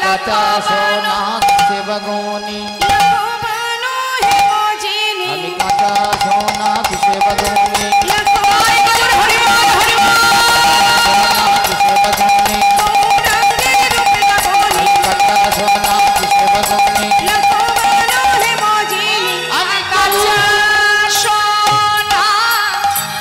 কাঁচা সোনা কিসে বাগুনি লক্ষ্মণো হেমজিনী আমি কাঁচা সোনা কিসে বাগুনি লক্ষ্মণ হরিবল হরিবল কিসে বাগুনি গৌরাঙ্গের রূপে বাগুনি কাঁচা সোনা কিসে বাগুনি লক্ষ্মণো হেমজিনী আমি কাঁচা সোনা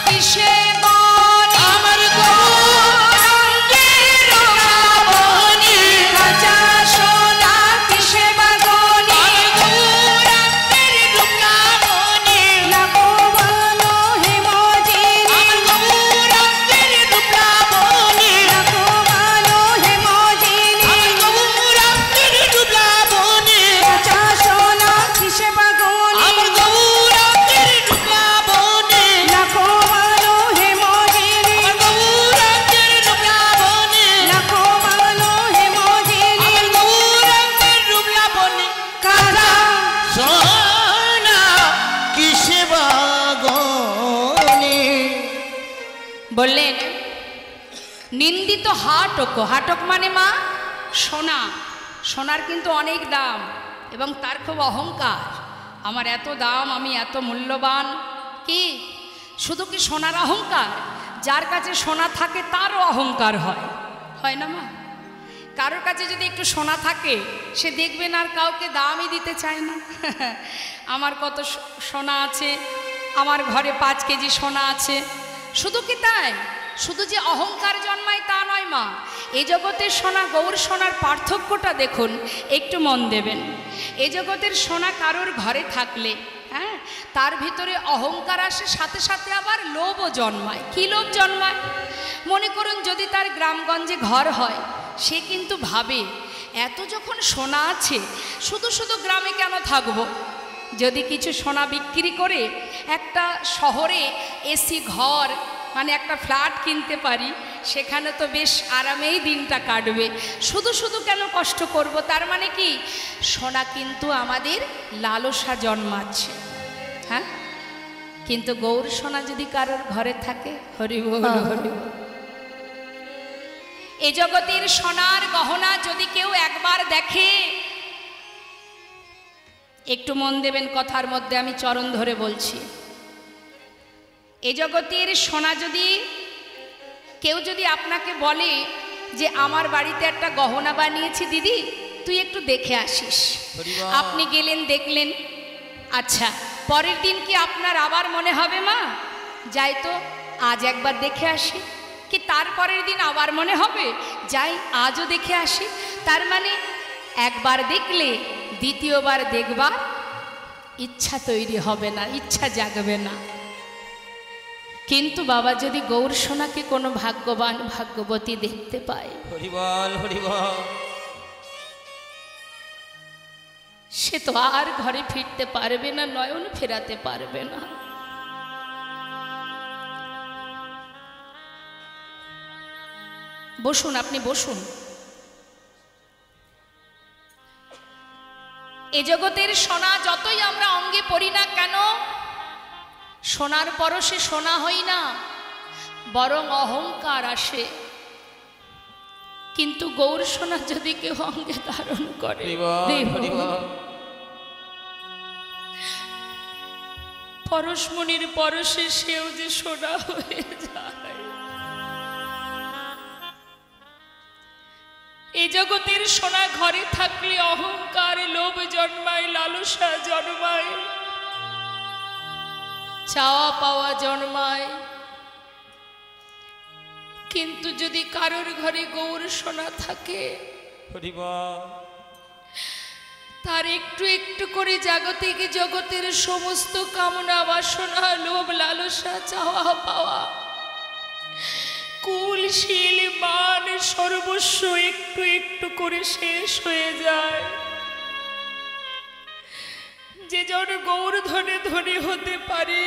কিসে বনে আমার গৌরাঙ্গের রূপবনী কাঁচা সোনা কিসে বাগনে গৌরাঙ্গের রূপবনী লক্ষ্মণো হেমজিনী আমার গৌরাঙ্গের রূপবনী লক্ষ্মণো হেমজিনী আমার গৌরাঙ্গের রূপবনী কাঁচা সোনা কিসে বাগুনি আমার গৌরাঙ্গের রূপবনী লক্ষ্মণো হেমজিনী আমার গৌরাঙ্গের রূপবনী লক্ষ্মণো হেমজিনী আমার গৌরাঙ্গের রূপবনী কাঁচা সোনা কিসে বাগুনি বললেন নিন্দিত হাটক হাটক মানে মা সোনা সোনার কিন্তু অনেক দাম এবং তার খুব অহংকার আমার এত দাম আমি এত মূল্যবান কি শুধু কি সোনার অহংকার যার কাছে সোনা থাকে তারও অহংকার হয় না মা কারোর কাছে যদি একটু সোনা থাকে সে দেখবেন আর কাউকে দামই দিতে চায় না আমার কত সোনা আছে আমার ঘরে 5 কেজি সোনা আছে শুধু কি তাই শুধু যে অহংকার জন্মায় তা নয় মা এই জগতের সোনা গৌর সোনার পার্থক্যটা দেখুন একটু মন দেবেন এই জগতের সোনা কারোর ঘরে থাকলে হ্যাঁ তার ভিতরে অহংকার আসে সাথে সাথে আবার লোভও জন্মায় কি লোভ জন্মায় মনে করুন যদি তার গ্রামগঞ্জে ঘর হয় সে কিন্তু ভাবে এত যখন সোনা আছে শুধু শুধু গ্রামে কেন থাকবো যদি কিছু সোনা বিক্রি করে একটা শহরে এসি ঘর মানে একটা ফ্ল্যাট কিনতে পারি সেখানে তো বেশ আরামেই দিনটা কাটবে শুধু শুধু কেন কষ্ট করব তার মানে কি সোনা কিন্তু আমাদের লালসা জন্মাচ্ছে হ্যাঁ কিন্তু গৌর সোনা যদি কারোর ঘরে থাকে হরি বল হরি বল এ জগতের সোনার গহনা যদি কেউ একবার দেখে একটু মন দেবেন কথার মধ্যে আমি চরণ ধরে বলছি এ জগতের সোনা যদি কেউ যদি আপনাকে বলে যে আমার বাড়িতে একটা গহনা বানিয়েছি দিদি তুই একটু দেখে আসিস আপনি গেলেন দেখলেন আচ্ছা পরের দিন কি আপনার আবার মনে হবে মা যাই তো আজ একবার দেখে আসি কি তারপরের দিন আবার মনে হবে যাই আজও দেখে আসি তার মানে একবার দেখলে দ্বিতীয়বার দেখবার ইচ্ছা তৈরি হবে না ইচ্ছা জাগবে না কিন্তু বাবা যদি গৌর সোনাকে কোনো ভাগ্যবান ভাগ্যবতী দেখতে পায় হরিবল হরিবল সে তো আর ঘরে ফিরতে পারবে না নয়ন ফেরাতে পারবে না বসুন আপনি বসুন এ জগতের সোনা যতই আমরা অঙ্গে পড়ি না কেন সোনার পরশে সোনা হই না বরং অহংকার আসে কিন্তু গৌর সোনা যদি কেউ অঙ্গে ধারণ করে পরশমণির পরশে সেও যে সোনা হয়ে যায় এই জগতের সোনা ঘরে থাকলে অহংকার লোভ জন্মায় লালসা জন্মায় চাওয়া পাওয়া জন্মায় কিন্তু যদি কারোর ঘরে গৌর সোনা থাকে তার একটু একটু করে জাগতিক জগতের সমস্ত কামনা বাসনা লোভ লালসা চাওয়া পাওয়া কুলশীল মান সর্বস্ব একটু একটু করে শেষ হয়ে যায় যে জন গৌর ধনে ধনী হতে পারে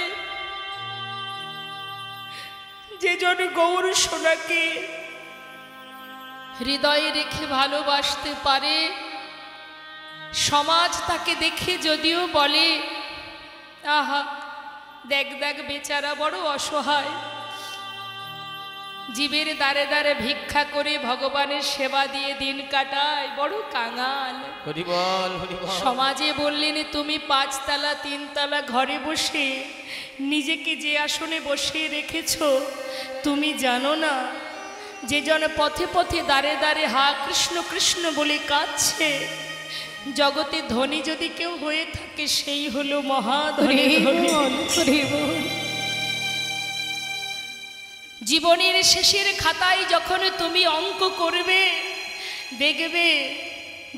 যে জন গৌর সোনাকে হৃদয়ে রেখে ভালোবাসতে পারে সমাজ তাকে দেখে যদিও বলে আহা দেখ দেখ বেচারা বড় অসহায় জীবের দ্বারে দ্বারে ভিক্ষা করে ভগবানের সেবা দিয়ে দিন কাটায়, বড় কাঙাল। হরি বল, হরি বল। সমাজে বললেন তুমি 5 তলা 3 তলা ঘরে বসে নিজেকে যে আসনে বসিয়ে রেখেছ, তুমি জানো না যে জন পথে পথে দ্বারে দ্বারে হা কৃষ্ণ কৃষ্ণ বলে কাঁদছে, জগতে ধনী যদি কেউ হয়ে থাকে সেই হলো মহাধনী। জীবনের শেষের খাতায় যখন তুমি অঙ্ক করবে, দেখবে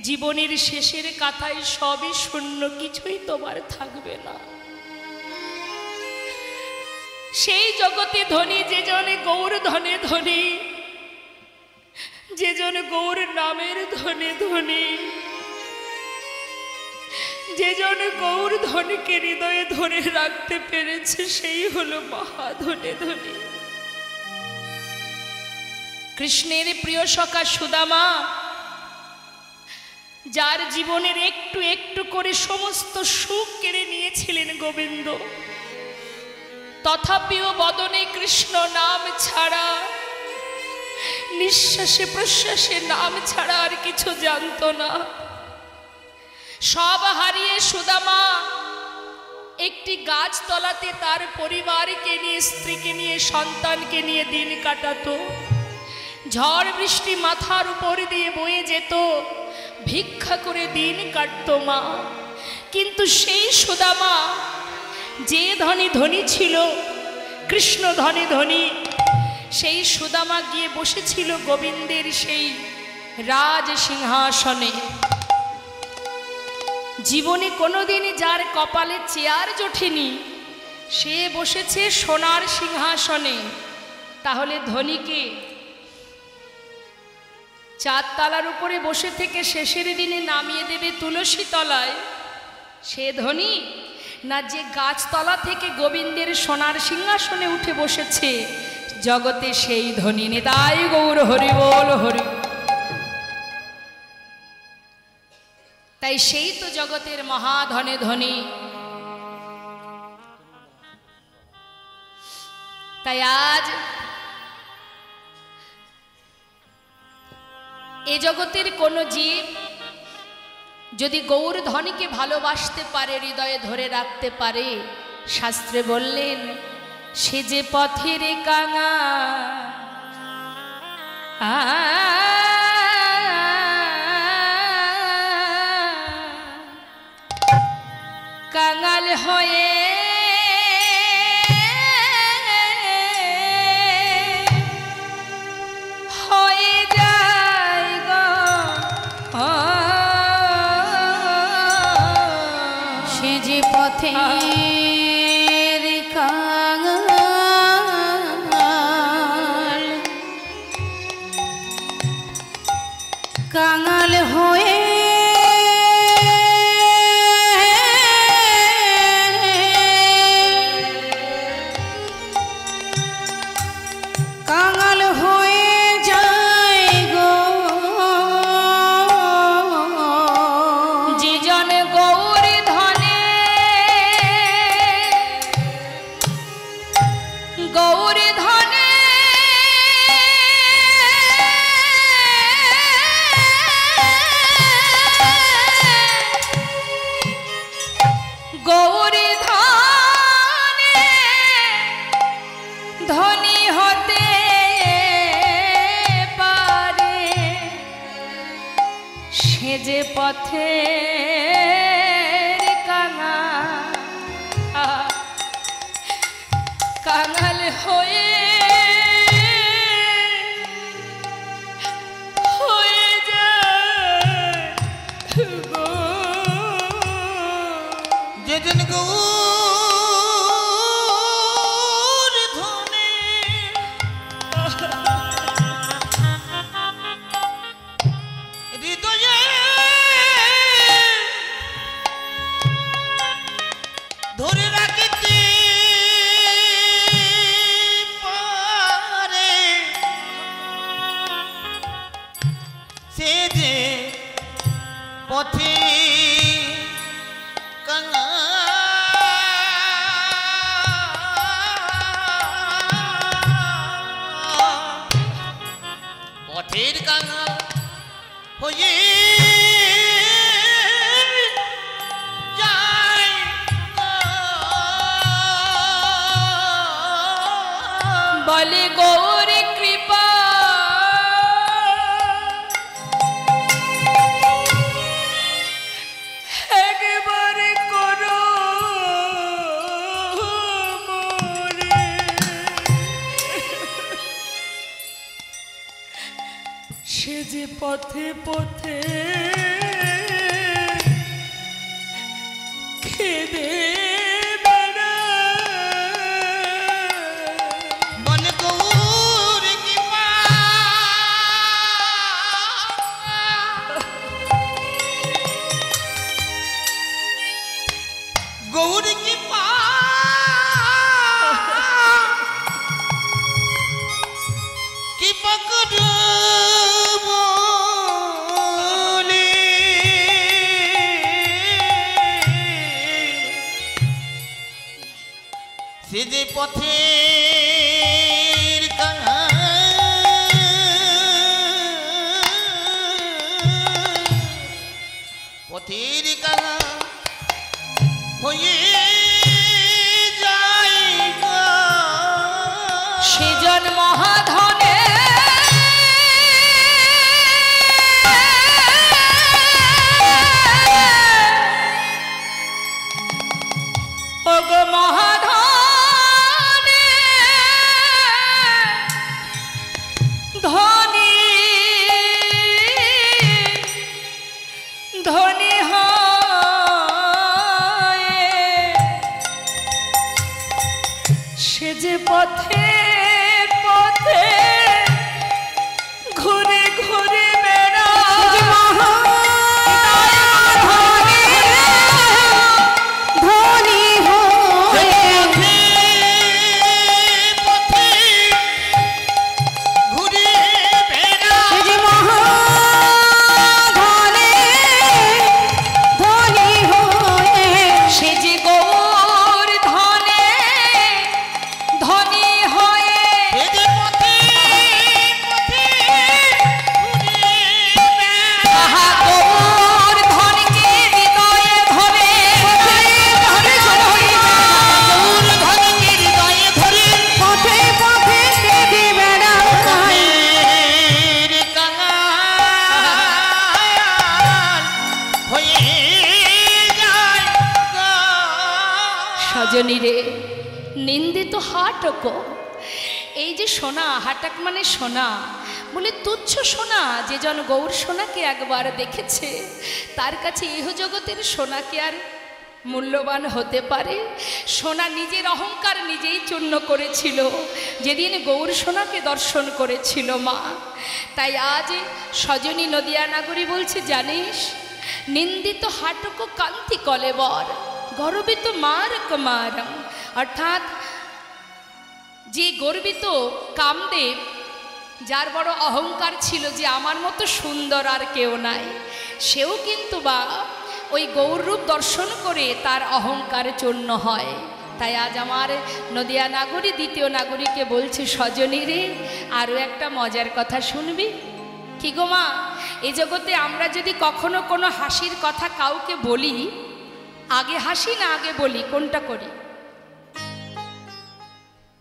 জীবনের শেষের খাতায় সবই শূন্য, কিছুই তোমার থাকবে না। সেই জগতে ধনী যে জনে গৌর ধনে ধনী, যে জন গৌর নামের ধনে ধনী, যে জন গৌর ধনীকে হৃদয়ে ধরে রাখতে পেরেছে সেই হলো মহাধনে ধনী। কৃষ্ণের প্রিয় সখা সুদামা, যার জীবনের একটু একটু করে সমস্ত সুখ কেড়ে নিয়েছিলেন গোবিন্দ, তথাপিও বদনে কৃষ্ণ নাম ছাড়া, নিঃশ্বাসে প্রশ্বাসে নাম ছাড়া আর কিছু জানতো না। সব হারিয়ে সুদামা একটি গাছতলাতে তার পরিবারকে নিয়ে, স্ত্রীকে নিয়ে, সন্তানকে নিয়ে দিন কাটাতো। ঝড় বৃষ্টি মাথার উপর দিয়ে বয়ে যেত, ভিক্ষা করে দিন কাটত মা। কিন্তু সেই সুদামা যে ধনী ধনী ছিল, কৃষ্ণ ধনী ধনী, সেই সুদামা গিয়ে বসেছিল গোবিন্দের সেই রাজ সিংহাসনে। জীবনে কোনোদিন যার কপালে চেয়ার জোটেনি, সে বসেছে সোনার সিংহাসনে। তাহলে ধনীকে 4 তলার উপরে বসে থেকে শেষের দিনে নামিয়ে দেবে তুলসী তলায়, সে ধনী না যে গাছতলা থেকে গোবিন্দের সোনার সিংহাসনে উঠে বসেছে, জগতে সেই ধনী। নিতাই গৌর হরি বল, হরি। তাই সেই তো জগতের মহাধনে ধনী। তাই আজ এ জগতের কোন জীব যদি গৌর ধনীকে ভালোবাসতে পারে, হৃদয়ে ধরে রাখতে পারে, শাস্ত্রে বললেন সে যে পথের কাঙা, কাঙাল হয়ে পথের কাঙাল, কাঙাল হয়ে কাঙাল হয়ে যায় গো, যে জন গৌর ধনে, গৌর ধনে গৌর ধনে ধনী হতে পারে, সে যে পথে কাঙাল হয়ে যায় গো, যেদিন গৌর ধনে হৃদয়ে ধরে রাখিতে পারে, সে যে পথে কাঙাল পথে পথে খেদে বন গৌর কি গৌর কি কি পকড় সিধে পথের পথের কাঙা হয়ে যায় সেজন মহাধনে ওগো মহাধনে ধনী ধনী হয় সে যে পথে পথে ঘুরে ঘুরে বেড়ায় ধনী হয়ে পথে ঘুরে বেড়া যে মহাধনে ধনী হয়ে সে যে গৌর ধনে ধনী হয়ে এদের পথে পথে ঘুরে বেড়া আহা গৌর ধনকে হৃদয়ে ধরে গৌর ধনকে হৃদয়ে ধরে পথে পথে কেঁদে বেড়ায় পথের কাঙাল হয়ে যায় সজনী রে নিন্দিত হাটক এই যে সোনা হাটাক মানে সোনা বলে তুচ্ছ সোনা যে জন গৌর সোনাকে একবার দেখেছে তার কাছে ইহ জগতের সোনা কি আর মূল্যবান হতে পারে? সোনা নিজের অহংকার নিজেই চূর্ণ করেছিল যেদিন গৌর সোনাকে দর্শন করেছিল মা। তাই আজ সজনী নদিয়া নাগরী বলছে, জানিস নিন্দিত হাটক কান্তি কলেবর গর্বিত মার কুমার, অর্থাৎ যে গর্বিত কামদেব, যার বড় অহংকার ছিল যে আমার মতো সুন্দর আর কেউ নাই, সেও কিন্তু বা ওই গৌররূপ দর্শন করে তার অহংকার চূর্ণ হয়। তাই আজ আমার নদিয়া নাগরী দ্বিতীয় নাগরীকে বলছে, সজনী রে আরও একটা মজার কথা শুনবি? কি গো মা, এই জগতে আমরা যদি কখনো কোনো হাসির কথা কাউকে বলি, আগে হাসি না আগে বলি, কোনটা করি?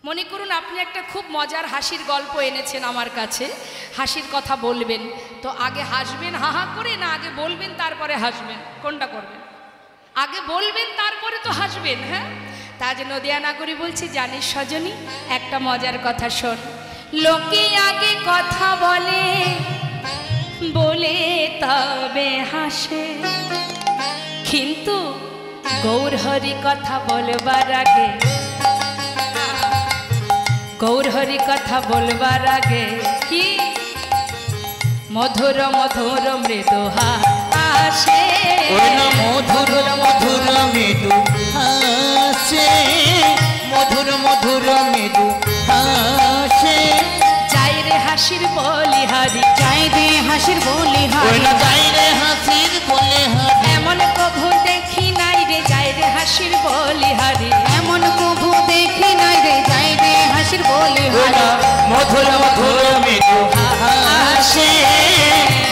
মনে করুন আপনি একটা খুব মজার হাসির গল্প এনেছেন আমার কাছে, হাসির কথা বলবেন, তো আগে হাসবেন হা হা করে না আগে বলবেন তারপরে হাসবেন? কোনটা করবেন? আগে বলবেন তারপরে তো হাসবেন। হ্যাঁ, তাজ নদিয়া নাগরী বলছি, জানিস সজনী একটা মজার কথা শোন। লোকে আগে কথা বলে বলে তবে হাসে, কিন্তু গৌরহরি কথা বলবার আগে, গৌরহরি কথা বলবার আগে কি মধুর মধুর মৃদু হাসে, মধুর মধুর মৃদু হাসে, মধুর মধুর মৃদু হাসে, যাই রে হাসির বলিহারি, যাই রে হাসির বলিহারি, যাই রে হাসির বলিহারি, এমন কভু দেখি নাই রে, যাই রে হাসির বলিহারি, এমন কভু দেখি নাই রে, যাই রে হাসির বলিহারি, মধুর মধুর মৃদু হাসে,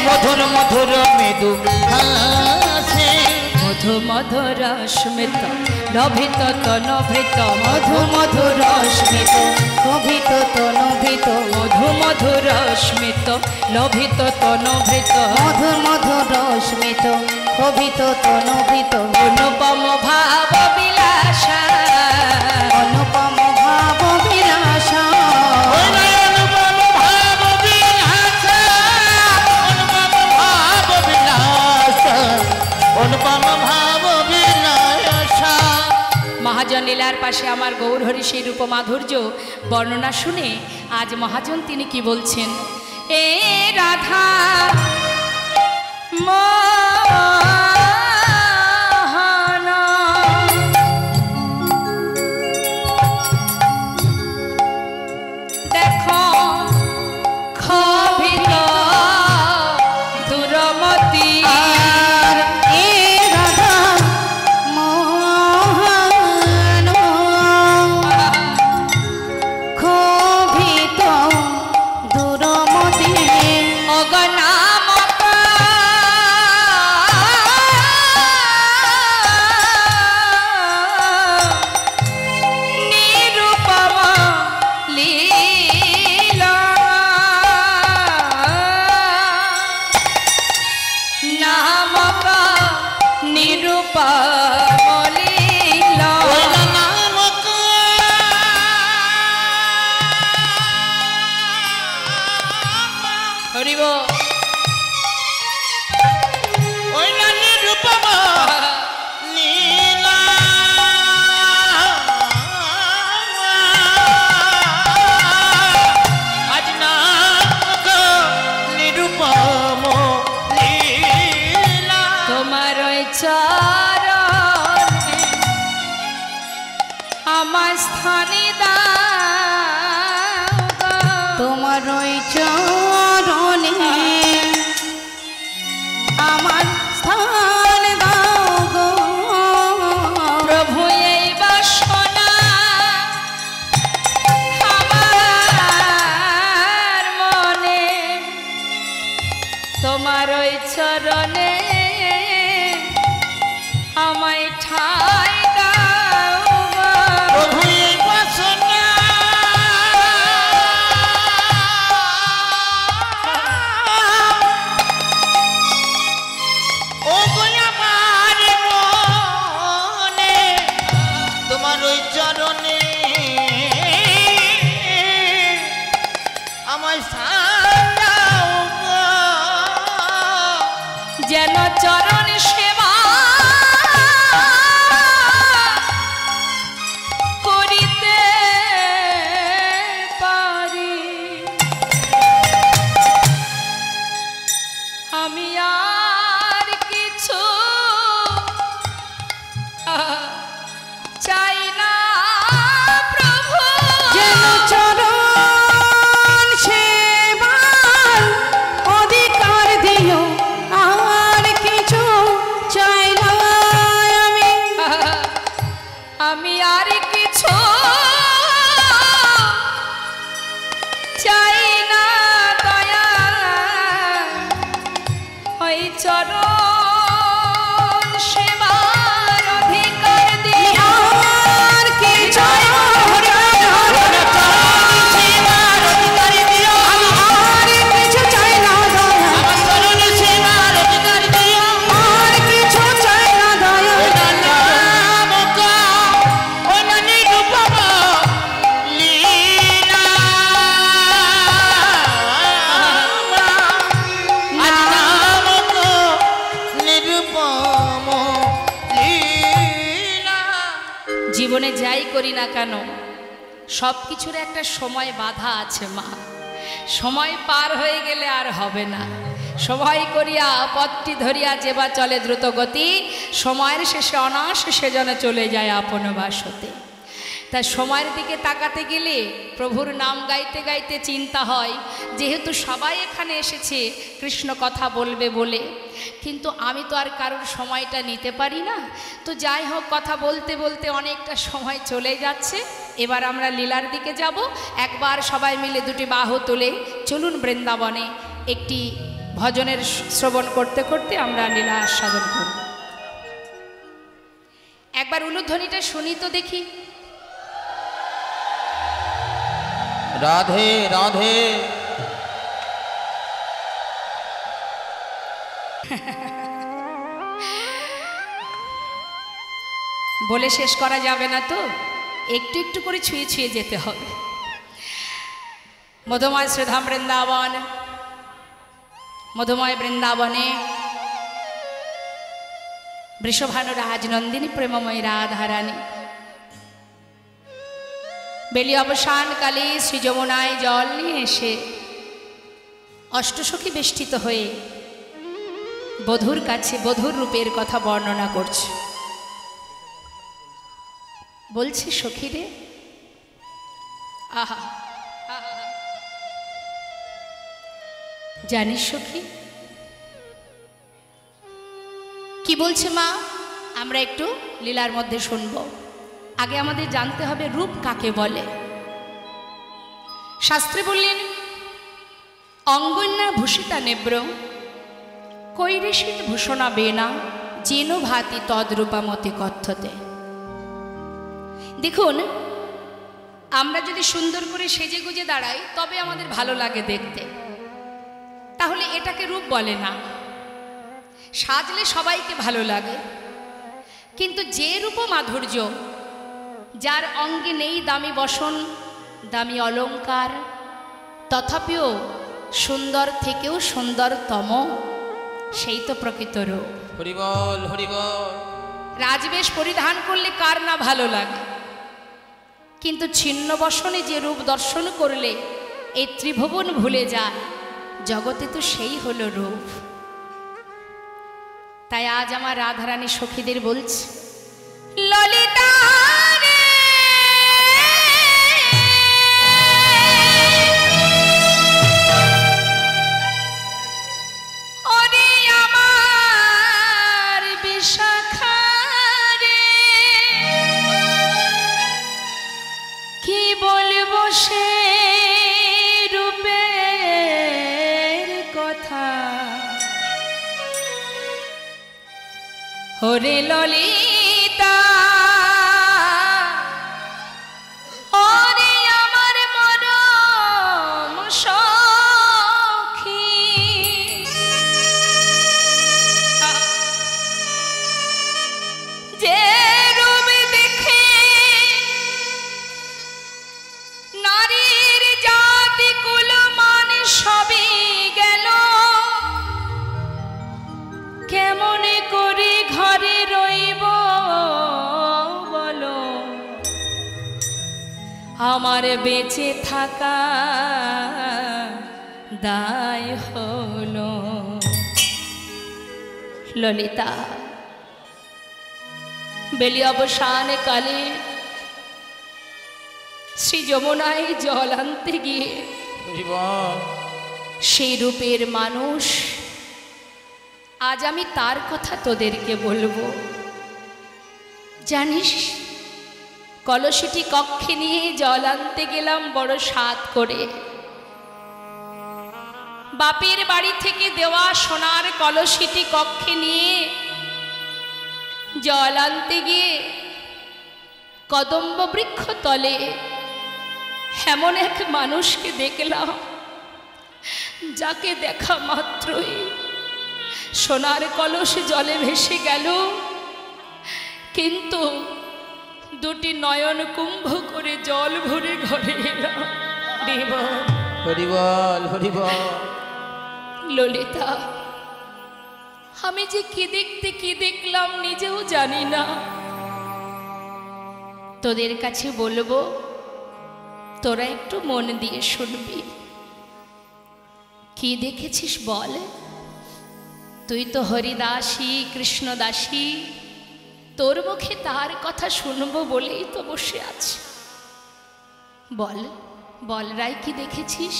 মধুর মধুর মৃদু হাসে, মধু মধুর স্মিত নভিত তনভৃত, মধু মধুর স্মিত লোভিত তনভৃত, মধু মধুর স্মিত লোভিত তনভৃত, মধুর মধুর স্মিত লোভিত তনভৃত, অনুপম ভাব বিলাসা, অনুপম ভাব বিলাসা, অনুপম ভাব বিলাসা, অনুপম অনুপম ভাব বিলাসা। মহাজন লীলার পাশে আমার গৌরহরি সেই রূপ মাধুর্য বর্ণনা শুনে আজ মহাজন তিনি কি বলছেন, এ রাধা মোহনা দেখো ক্ষোভিত দুরমতি আর এ রাধা মোহন ক্ষোভিত দুরমতি অগনামক নিরূপম লীলা নামক নিরূপম লীলা হরিব ওই না নিরূপম লীলা। আজ নামক নিরূপম লীলা। তোমার ওই চরণে আমার স্থানে দাও গো। তোমার ওই চরণে আমার স্থান দাও গো। প্রভু এই বাসনা আমার মনে, তোমার ওই চরণে আমায় ঠাই দাও গো। প্রভু এই বাসনা ও গো আমার মনে, তোমার ওই চরণে আমায় স্থান দাও গো। যেন চরণ সেবা করিতে পারি, আমি আর কিছু চাই না প্রভু। যেন চরণ সেবার অধিকার দিও, আর কিছু চাই না আমি। আমি আর কিছু চাই না দয়া, ওই চরণ সেবার অধিকার দিও। আর কিছু আর কিছু চাই না দয়া, আর কিছু চাই না দয়া। জীবনে যাই করি না কেন সব কিছুর একটা সময় বাধা আছে মা। সময় পার হয়ে গেলে আর হবে না। সময় করিয়া পথটি ধরিয়া যেবা চলে দ্রুত গতি, সময়ের শেষে অনাশেষে যেন চলে যায় আপন বাসতে। তাই সময়ের দিকে তাকাতে গেলে প্রভুর নাম গাইতে গাইতে চিন্তা হয়, যেহেতু সবাই এখানে এসেছে কৃষ্ণ কথা বলবে বলে, কিন্তু আমি তো আর কারোর সময়টা নিতে পারি না। তো যাই হোক, কথা বলতে বলতে অনেকটা সময় চলে যাচ্ছে। এবার আমরা লীলার দিকে যাব। একবার সবাই মিলে দুটি বাহু তুলে চলুন বৃন্দাবনে একটি ভজনের শ্রবণ করতে করতে আমরা লীলা আস্বাদন করব। একবার উলুধ্বনিটা শুনি তো দেখি। রাধে রাধে। বলে শেষ করা যাবে না তো, একটু একটু করে ছুঁয়ে ছুঁয়ে যেতে হবে। মধুময় শ্রীধাম বৃন্দাবন, মধুময় বৃন্দাবনে বৃষভানু রাজনন্দিনী প্রেমময়ী রাধারানী বেলি অবসানকালে শ্রী যমুনায় জল নিয়ে এসে অষ্টসখী বেষ্টিত হয়ে বধূর কাছে বধূর রূপের কথা বর্ণনা করছে। বলছে সখী রে, আহা জানিস সখী কি বলছে মা, আমরা একটু লীলার মধ্যে শুনব। আগে আমাদের জানতে হবে রূপ কাকে বলে। শাস্ত্রে বললেন অঙ্গন্যা ভূষিতা নেব্র কৈরেশিত ভূষণা বেনা যেন ভাতি তদ্রূপামতে কথ্যতে। দেখুন, আমরা যদি সুন্দর করে সেজে গুজে দাঁড়াই তবে আমাদের ভালো লাগে দেখতে, তাহলে এটাকে রূপ বলে না। সাজলে সবাইকে ভালো লাগে, কিন্তু যে রূপ মাধুর্য, যার অঙ্গে নেই দামি বসন দামি অলঙ্কার, তথাপিও সুন্দর থেকেও সুন্দরতম, সেই তো প্রকৃত রূপ। হরি বল হরি বল। রাজবেশ পরিধান করলে কার না ভালো লাগে, কিন্তু ছিন্ন বসনে যে রূপ দর্শন করলে এই ত্রিভুবন ভুলে যায়, জগতে তো সেই হলো রূপ। তাই আজ আমার রাধারানী সখীদের বলছে, ললিতা রে, ওরে আমার বিশাখা রে, কি বলবো সে রূপের কথা, ওরে ললিতা, ওরে আমার মরম সখী, যে রূপ দেখে নারীর জাতি কুল মান সবই গেল, কেমনে করে ঘরে রইব বলো, আমার বেঁচে থাকা দায় হলো। ললিতা বেলি অবসান কালে শ্রী যমুনায় জল আনতে গিয়ে হরি বল। সেই রূপের মানুষ, আজ আমি তার কথা তোদেরকে বলবো। জানিস, কলসিটি কক্ষে নিয়ে জল আনতে গেলাম বড় স্বাদ করে। বাপের বাড়ি থেকে দেওয়া সোনার কলসিটি কক্ষে নিয়ে জল আনতে গিয়ে কদম্ব বৃক্ষ তলে এমন এক মানুষকে দেখলাম, যাকে দেখা মাত্রই সোনার কলস জলে ভেসে গেল, কিন্তু দুটি নয়ন কুম্ভ করে জল ভরে ঘরে এলাম। হরি বল হরি বল। ললিতা, আমি যে কি দেখতে কি দেখলাম নিজেও জানি না। তোদের কাছে বলবো, তোরা একটু মন দিয়ে শুনবি। কি দেখেছিস বল? তুই তো হরিদাসী কৃষ্ণদাসী, তোর মুখে তার কথা শুনবো বলেই তো বসে আছি। বল বল রাই, কি দেখেছিস?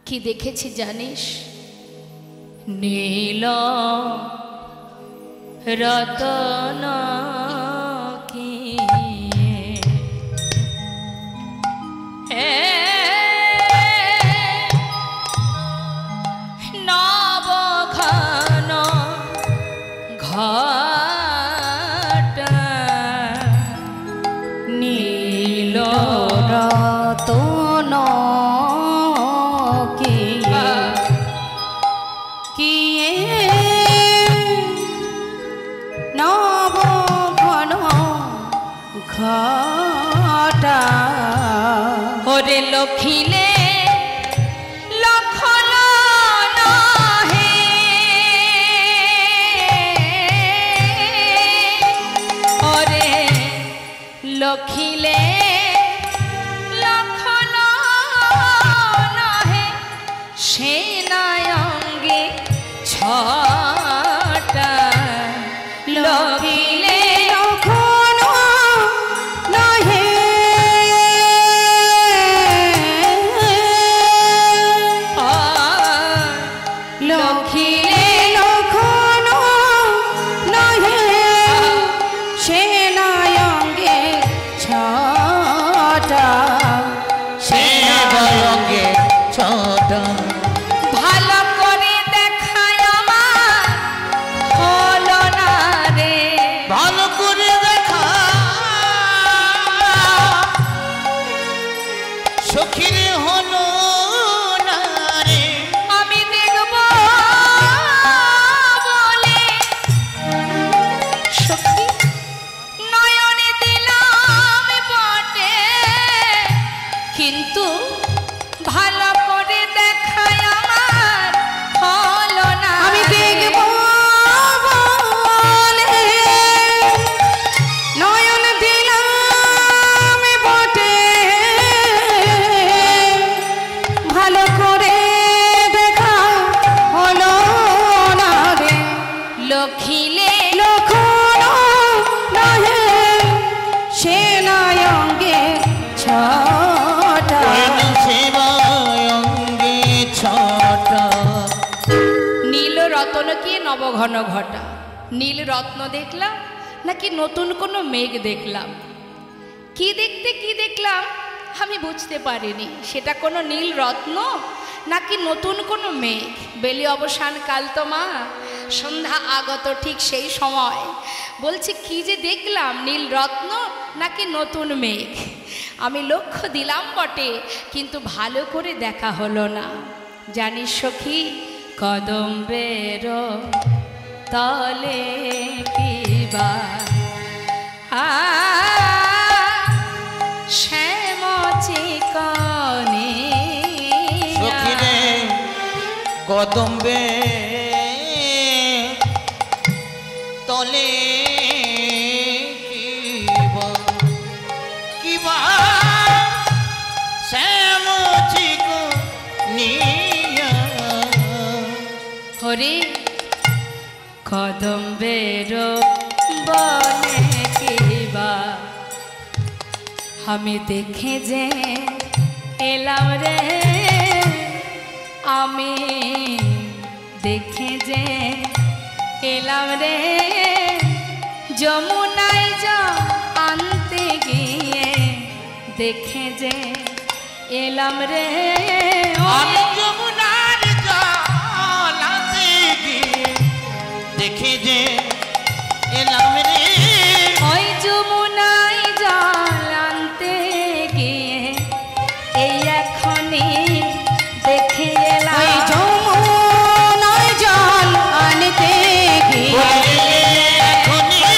কি দেখেছি জানিস? নীল রতন কি নবঘন ঘট নীল রতন ঘটা ওরে লখিলে লক্ষণ হে নবঘন ঘটা, নীল রত্ন দেখলাম নাকি নতুন কোনো মেঘ দেখলাম? কি দেখলাম আমি বুঝতে পারিনি। সেটা কোনো নীল রত্ন নাকি নতুন কোনো মেঘ? বেলি অবসান কাল তো মা, সন্ধ্যা আগত ঠিক সেই সময়। বলছি কি যে দেখলাম, নীল রত্ন নাকি নতুন মেঘ? আমি লক্ষ্য দিলাম বটে, কিন্তু ভালো করে দেখা হলো না। জানিস সখী, কদম্বের তলে কিবা শ্যাম চিকনে সখী রে কদম্বে তলে কিবা শ্যাম চিকনিয়া। হরে কদম্বের বনে কিবা আমি দেখে যে এলাম রে, আমি দেখে যে এলাম রে, যমুনায় যা আনতে গিয়ে দেখে যে এলাম রে। আমি যমুনার জল আনতে গিয়ে দেখে যে এলাম রে। ওই যমুনায় জল আনতে গিয়ে এই এখনই দেখে এলাম। ওই যমুনায় জল আনতে গিয়ে এখনই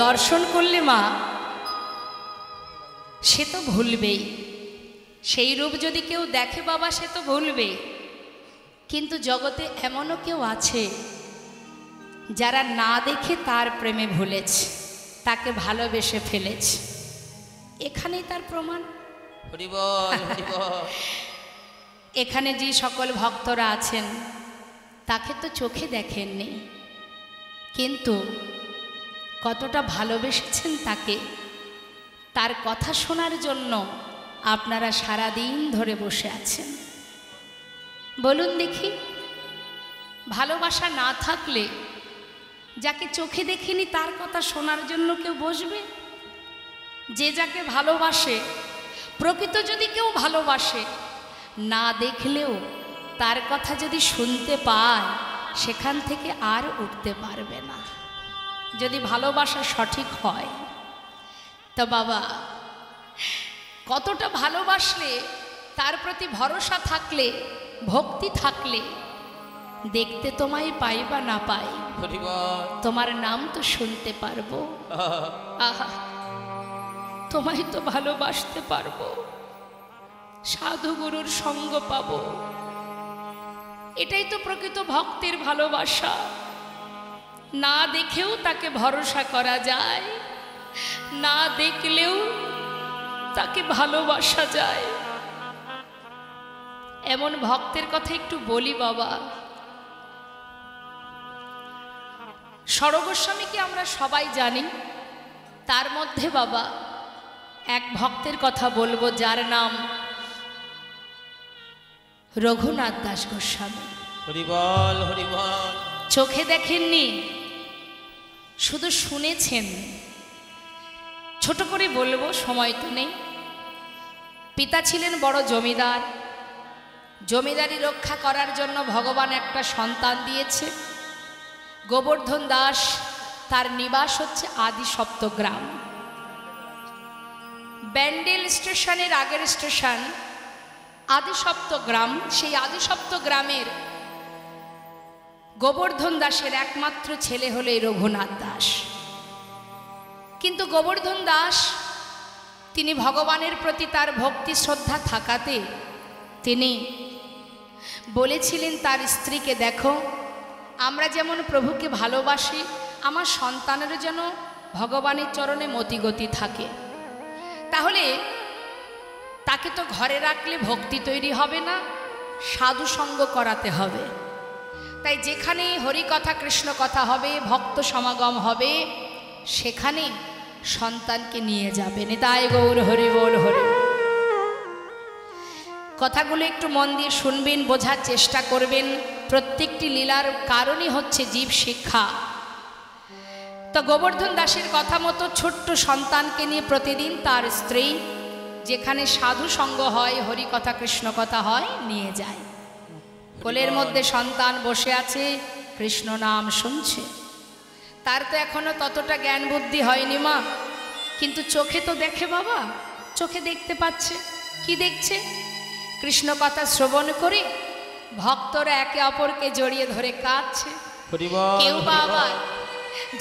দর্শন করলে মা সে তো ভুলবেই, সেই রূপ যদি কেউ দেখে বাবা সে তো ভুলবেই। কিন্তু জগতে এমনও কেউ আছে যারা না দেখে তার প্রেমে ভুলেছে, তাকে ভালোবেসে ফেলেছে। এখানেই তার প্রমাণ। হরি বল, হরি বল। এখানে যে সকল ভক্তরা আছেন তাকে তো চোখে দেখেননি, কিন্তু কতটা ভালোবেসেছেন তাকে, তার কথা শোনার জন্য আপনারা সারা দিন ধরে বসে আছেন। বলুন দেখি, ভালোবাসা না থাকলে যাকে চোখে দেখিনি তার কথা শোনার জন্য কেউ বসবে? যে যাকে ভালোবাসে, প্রকৃত যদি কেউ ভালোবাসে, না দেখলেও তার কথা যদি শুনতে পায় সেখান থেকে আর উঠতে পারবে না, যদি ভালোবাসা সঠিক হয়। তো বাবা কতটা ভালোবাসলে, তার প্রতি ভরসা থাকলে, ভক্তি থাকলে দেখতে তোমায় পাই বা না পাই, তোমার নাম তো শুনতে পারবো। আহা, তোমায় তো ভালোবাসতে পারবো, সাধু গুরুর সঙ্গ পাবো। এটাই তো প্রকৃত ভক্তের ভালোবাসা। না দেখেও তাকে ভরসা করা যায়, না দেখলেও তাকে ভালোবাসা যায়। এমন ভক্তের কথা একটু বলি বাবা। সরগোস্বামীকে আমরা সবাই জানি, তার মধ্যে বাবা এক ভক্তের কথা বলবো যার নাম রঘুনাথ দাস গোস্বামী। হরি বল, হরি বল। চোখে দেখেননি, শুধু শুনেছেন। ছোট করে বলবো, সময় তো নেই। পিতা ছিলেন বড় জমিদার। জমিদারি রক্ষা করার জন্য ভগবান একটা সন্তান দিয়েছে, গোবর্ধন দাস। তার নিবাস হচ্ছে আদি সপ্তগ্রাম। ব্যান্ডেল স্টেশনের আগের স্টেশন আদি সপ্তগ্রাম। সেই আদি সপ্তগ্রামের গোবর্ধন দাসের একমাত্র ছেলে হলো এই রঘুনাথ দাস। কিন্তু গোবর্ধন দাস তিনি ভগবানের প্রতি তার ভক্তি শ্রদ্ধা থাকাতে তিনি বলেছিলেন তার স্ত্রীকে, দেখো আমরা যেমন প্রভুকে ভালোবাসি, আমার সন্তানেরও যেন ভগবানের চরণে মতিগতি থাকে। তাহলে তাকে তো ঘরে রাখলে ভক্তি তৈরি হবে না, সাধু সঙ্গ করাতে হবে। তাই যেখানে হরিকথা কৃষ্ণ কথা হবে, ভক্ত সমাগম হবে, সেখানে সন্তানকে নিয়ে যাবেন। তাই গৌর হরি বল, হরি। কথাগুলো একটু মন দিয়ে শুনবেন, বোঝার চেষ্টা করবেন। প্রত্যেকটি লীলার কারণই হচ্ছে জীব শিক্ষা। তো গোবর্ধন দাসের কথা মতো ছোট্ট সন্তানকে নিয়ে প্রতিদিন তার স্ত্রী যেখানে সাধু সঙ্গ হয়, হরিকথা কৃষ্ণ কথা হয়, নিয়ে যায়। কোলের মধ্যে সন্তান বসে আছে, কৃষ্ণ নাম শুনছে। তার তো এখনো ততটা জ্ঞান বুদ্ধি হয়নি মা, কিন্তু চোখে তো দেখে বাবা, চোখে দেখতে পাচ্ছে। কি দেখছে? কৃষ্ণ কথা শ্রবণ করে ভক্তরা একে অপরকে জড়িয়ে ধরে কাঁদছে। কেউ বা আবার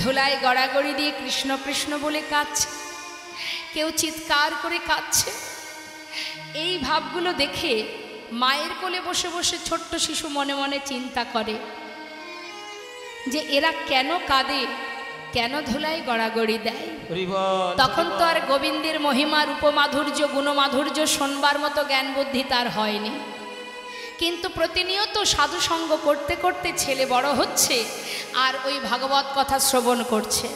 ধুলায় গড়াগড়ি দিয়ে কৃষ্ণ কৃষ্ণ বলে কাঁদছে, কেউ চিৎকার করে কাঁদছে। এই ভাবগুলো দেখে মায়ের কোলে বসে বসে ছোট্ট শিশু মনে মনে চিন্তা করে যে এরা কেন কাঁদে, কেন ধুলায় গড়াগড়ি দেয়। তখন তো আর গোবিন্দের মহিমা, রূপমাধুর্য, গুণমাধুর্য শোনবার মতো জ্ঞান বুদ্ধি তার হয়নি। কিন্তু প্রতিনিয়ত সাধু সঙ্গ করতে করতে ছেলে বড় হচ্ছে আর ওই ভাগবত কথা শ্রবণ করছে।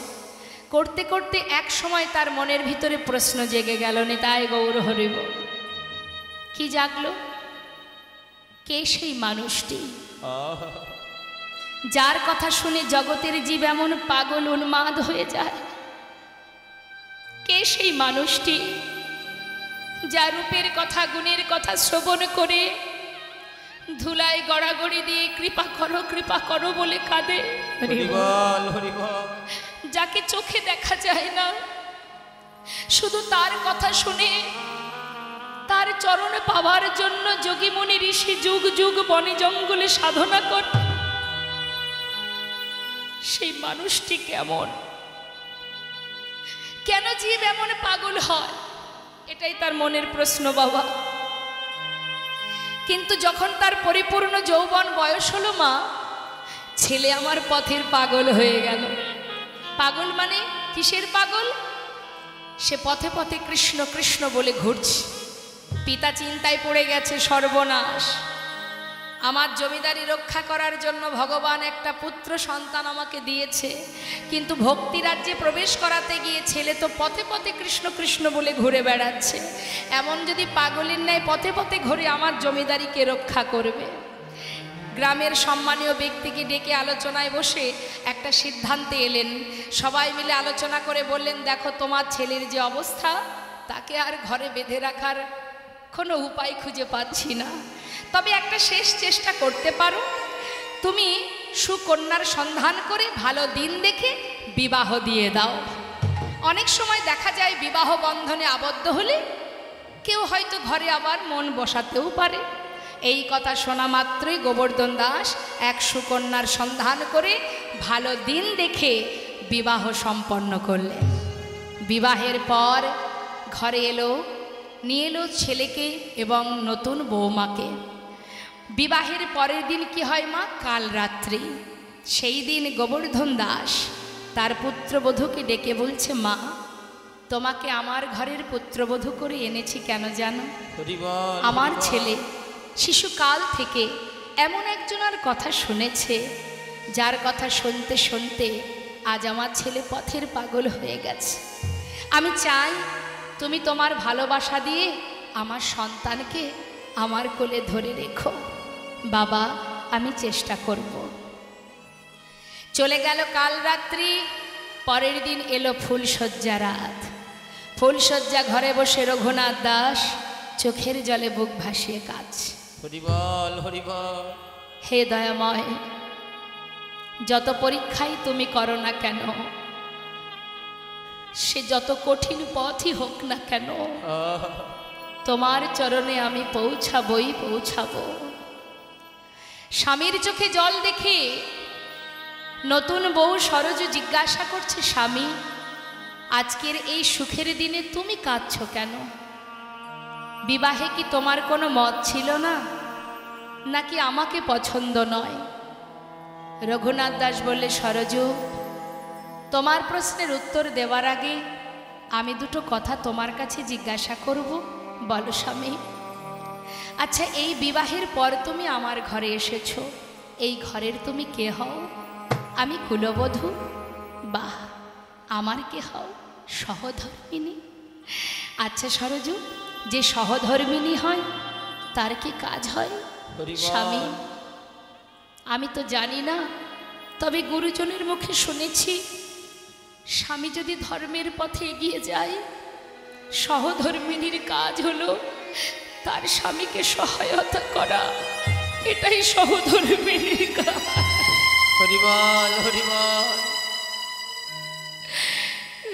করতে করতে এক সময় তার মনের ভিতরে প্রশ্ন জেগে গেল, নিতাই গৌর হরি বল। কি জাগলো? কে সেই মানুষটি যার কথা শুনে জগতের জীব এমন পাগল উন্মাদ হয়ে যায়? কে সেই মানুষটি যার রূপের কথা, গুণের কথা শ্রবণ করে ধুলায় গড়াগড়ি দিয়ে কৃপা করো বলে কাঁদে? যাকে চোখে দেখা যায় না, শুধু তার কথা শুনে তার চরণে পাওয়ার জন্য যোগী মুনি ঋষি যুগ যুগ বনে জঙ্গলে সাধনা করে। সেই মানুষটি কেমন? কেন জীব এমন পাগল হয়? এটাই তার মনের প্রশ্ন বাবা। কিন্তু যখন তার পরিপূর্ণ যৌবন বয়স হলো মা, ছেলে আমার পথের পাগল হয়ে গেল। পাগল মানে কিসের পাগল? সে পথে পথে কৃষ্ণ কৃষ্ণ বলে ঘুরছে। পিতা চিন্তায় পড়ে গেছে, সর্বনাশ, আমার জমিদারি রক্ষা করার জন্য ভগবান একটা পুত্র সন্তান আমাকে দিয়েছে, কিন্তু ভক্তি রাজ্যে প্রবেশ করাতে গিয়ে ছেলে তো পথে পথে কৃষ্ণ কৃষ্ণ বলে ঘুরে বেড়াচ্ছে। এমন যদি পাগলের ন্যায় পথে পথে ঘুরে আমার জমিদারিকে রক্ষা করবে? গ্রামের সম্মানীয় ব্যক্তিকে ডেকে আলোচনায় বসে একটা সিদ্ধান্তে এলেন। সবাই মিলে আলোচনা করে বললেন, দেখো তোমার ছেলের যে অবস্থা, তাকে আর ঘরে বেঁধে রাখার কোনো উপায় খুঁজে পাচ্ছি না। তবে একটা শেষ চেষ্টা করতে পারো, তুমি সুকন্যার সন্ধান করে ভালো দিন দেখে বিবাহ দিয়ে দাও। অনেক সময় দেখা যায় বিবাহ বন্ধনে আবদ্ধ হলে কেউ হয়তো ঘরে আবার মন বসাতেও পারে। এই কথা শোনা মাত্রই গোবর্ধন দাস এক সুকন্যার সন্ধান করে ভালো দিন দেখে বিবাহ সম্পন্ন করলেন। বিবাহের পর ঘরে নিয়ে এলো ছেলেকে এবং নতুন বৌমাকে। বিবাহের পরের দিন কি হয় মা? কাল রাত্রি। সেই দিন গোবর্ধন দাস তার পুত্রবধূকে ডেকে বলছে, মা, তোমাকে আমার ঘরের পুত্রবধূ করে এনেছি কেন জানো? আমার ছেলে শিশুকাল থেকে এমন একজনের কথা শুনেছে, যার কথা শুনতে শুনতে আজ আমার ছেলে পথের পাগল হয়ে গেছে। আমি চাই তুমি তোমার ভালোবাসা দিয়ে আমার সন্তানকে আমার কোলে ধরে রেখো। বাবা, আমি চেষ্টা করব। চলে গেল কাল রাত্রি। পরের দিন এলো ফুলশয্যা রাত। ফুলশয্যা ঘরে বসে রঘুনাথ দাস চোখের জলে বুক ভাসিয়ে কাঁদছে। হরিবল হরিবল। হে দয়াময়, যত পরীক্ষাই তুমি করো না কেন, সে যত কঠিন পথই হোক না কেন, তোমার চরণে আমি পৌঁছাবই পৌঁছাবো। স্বামীর চোখে জল দেখে নতুন বউ সরজু জিজ্ঞাসা করছে, স্বামী, আজকের এই সুখের দিনে তুমি কাঁদছো কেন? বিবাহে কি তোমার কোনো মত ছিল না, নাকি আমাকে পছন্দ নয়? রঘুনাথ দাস বললে, সরজু, তোমার প্রশ্নের উত্তর দেওয়ার আগে আমি দুটো কথা তোমার কাছে জিজ্ঞাসা করব। বলো স্বামী। আচ্ছা, এই বিবাহের পর তুমি আমার ঘরে এসেছো, এই ঘরের তুমি কে হও? আমি কুলবধূ? বাহ, আমার কে হও? সহধর্মিনী। আচ্ছা সরজু, যে সহধর্মিনী হয় তার কি কাজ হয়? স্বামী, আমি তো জানি না, তবে গুরুজনের মুখে শুনেছি, স্বামী যদি ধর্মের পথে এগিয়ে যায়, সহধর্মিনীর কাজ হলো তার স্বামীকে সহায়তা করা। এটাই সহধর্মিনীর কাজ। হরিবল হরিবল।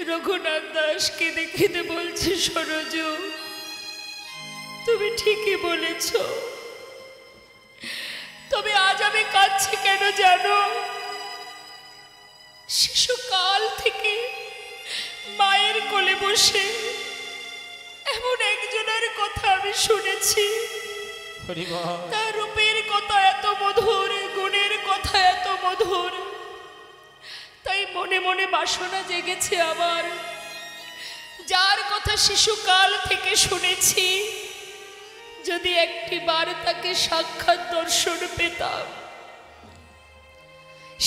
রঘুনাথ দাসকে দেখে বলছে, সরজু, তুমি ঠিকই বলেছ, তবে আজ আমি কাঁদছি কেন জানো? শিশুকাল থেকে মায়ের কোলে বসে এমন একজনের কথা আমি শুনেছি, তার রূপের কথা এত মধুর, গুণের কথা এত মধুর, তাই মনে মনে বাসনা জেগেছে আমার। যার কথা শিশুকাল থেকে শুনেছি, যদি একটি বার তাকে সাক্ষাৎ দর্শন পেতাম।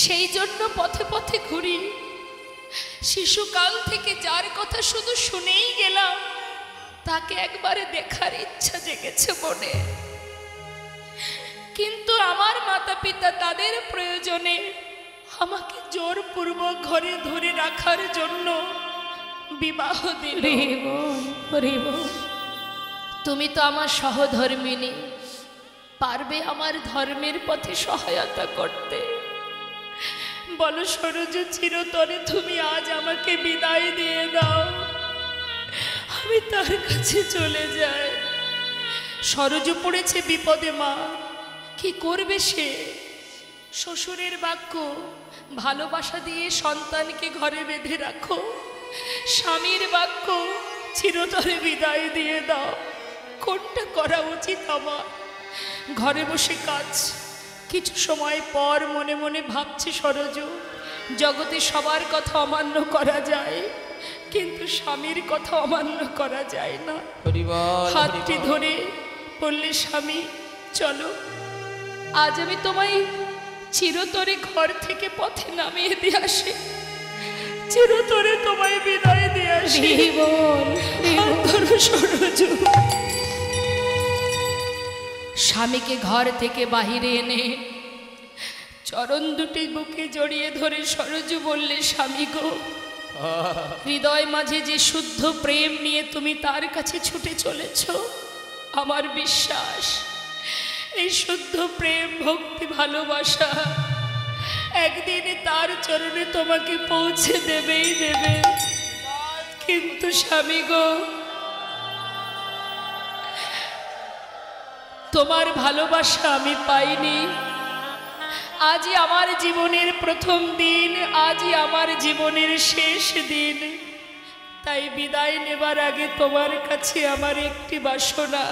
সেই জন্য পথে পথে ঘুরি। শিশুকাল থেকে যার কথা শুধু শুনেই গেলাম, তাকে একবারে দেখার ইচ্ছা জেগেছে মনে। কিন্তু আমার মাতা পিতা তাদের প্রয়োজনে আমাকে জোরপূর্বক ঘরে ধরে রাখার জন্য বিবাহ দিল। তুমি তো আমার সহধর্মিনী, পারবে আমার ধর্মের পথে সহায়তা করতে? বলো সরজু, চিরতরে তুমি আজ আমাকে বিদায় দিয়ে দাও, আমি তার কাছে চলে যাই। সরজু পড়েছে বিপদে মা, কি করবে সে? শ্বশুরের বাক্য, ভালোবাসা দিয়ে সন্তানকে ঘরে বেঁধে রাখো, স্বামীর বাক্য, চিরতরে বিদায় দিয়ে দাও। কোনটা করা উচিত আমার? ঘরে বসে কাজ। কিছু সময় পর মনে মনে ভাবছি, সরজু, জগতে সবার কথা অমান্য করা যায়, কিন্তু স্বামীর কথা অমান্য করা যায় না। হাতটি ধরে বললে, স্বামী চলো, আজ আমি তোমায় চিরতরে ঘর থেকে পথে নামিয়ে দিয়ে আসি, চিরতরে তোমায় বিদায় দিয়ে আসি। সরজু স্বামীকে ঘর থেকে বাহিরে এনে চরণ দুটি বুকে জড়িয়ে ধরে সরজু বললে, স্বামী গো, হৃদয় মাঝে যে শুদ্ধ প্রেম নিয়ে তুমি তার কাছে ছুটে চলেছ, আমার বিশ্বাস এই শুদ্ধ প্রেম, ভক্তি, ভালোবাসা একদিন তার চরণে তোমাকে পৌঁছে দেবেই দেবে। কিন্তু স্বামী গো, তোমার ভালোবাসা আমি পাইনি। আজই আমার জীবনের প্রথম দিন, আজই আমার জীবনের শেষ দিন। তাই বিদায় নেবার আগে তোমার কাছে আমার একটি বাসনা,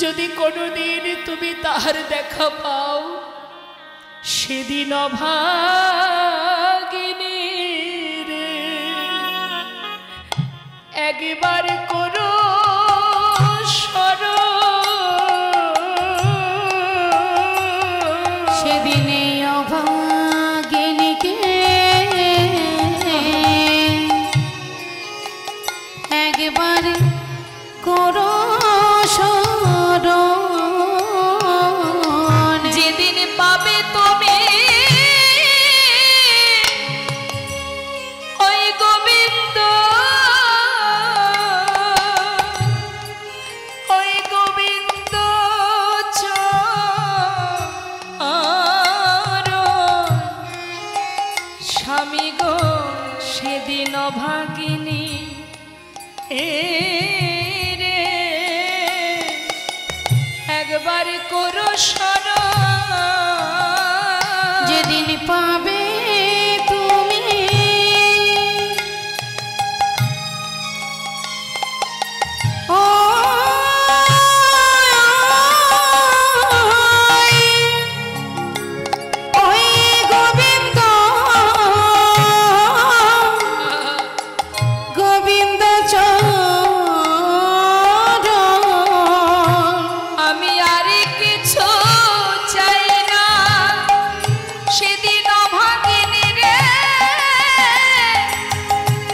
যদি কোনোদিন তুমি তাহার দেখা পাও, সেদিন অভাগিনী রে একবার করো সেদিনে অভাগিনীকে একবার করো স্মরণ। যেদিন পাবে তুমি ওই গোবিন্দ, ওই গোবিন্দ স্বামী গো, সেদিন অভাগিনী রে একবার করো স্মরণ। যেদিন পাবে তুমি ওই গোবিন্দ, গোবিন্দ চরণ। আমি আর কিছু চাই না, সেদিন অভাগিনী রে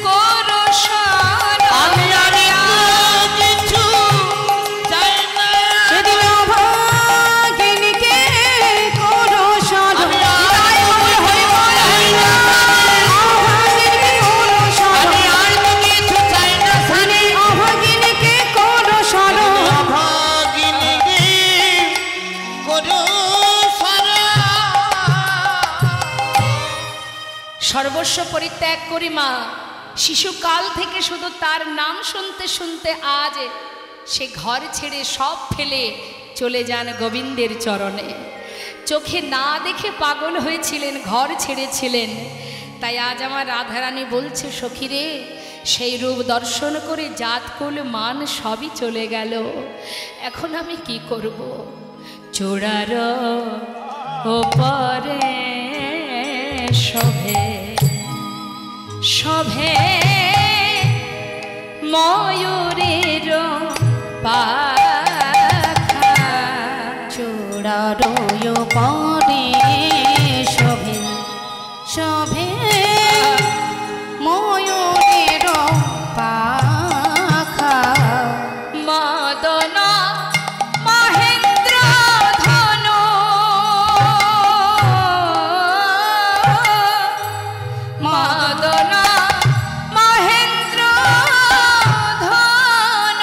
করো স্মরণ। আমি আর কিছু চাই না, সেদিন অভাগিনীকে করো স্মরণ। আমি আর অভাগিনীকে করো স্মরণ। কিছু চাই না, সেদিন অভাগিনীকে করো স্মরণ। অভাগিনী করো সারা। সর্বস্ব পরিত্যাগ করি মা, শিশুকাল থেকে শুধু তার নাম শুনতে শুনতে আজ সে ঘর ছেড়ে সব ফেলে চলে যান গোবিন্দের চরণে। চোখে না দেখে পাগল হয়েছিলেন, ঘর ছেড়েছিলেন। তাই আজ আমার রাধারানী বলছে, সখীরে সেই রূপ দর্শন করে জাতকুল মান সবই চলে গেল, এখন আমি কি করব? চূড়ার ওপরে শোভে শোভে ময়ূরের পাখা, চূড়ার পরে শোভে শোভে ময়ূরের পাখা। মদন মহেন্দ্র ধনু, মদন মহেন্দ্র ধনু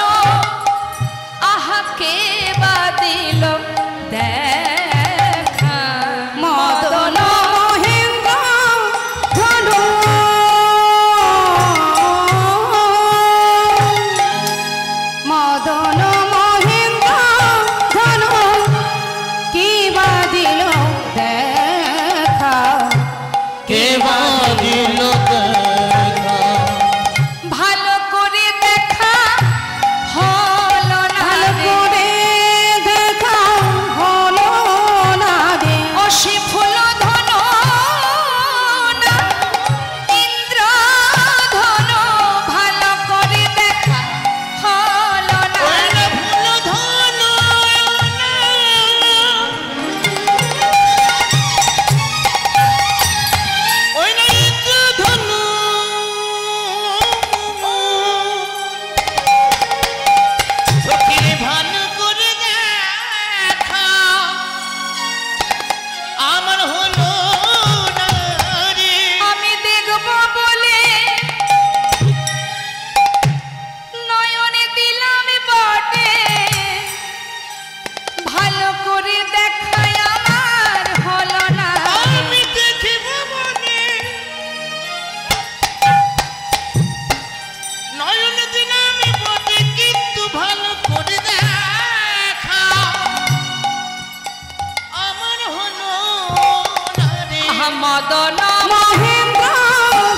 মদন মহেন্দ্র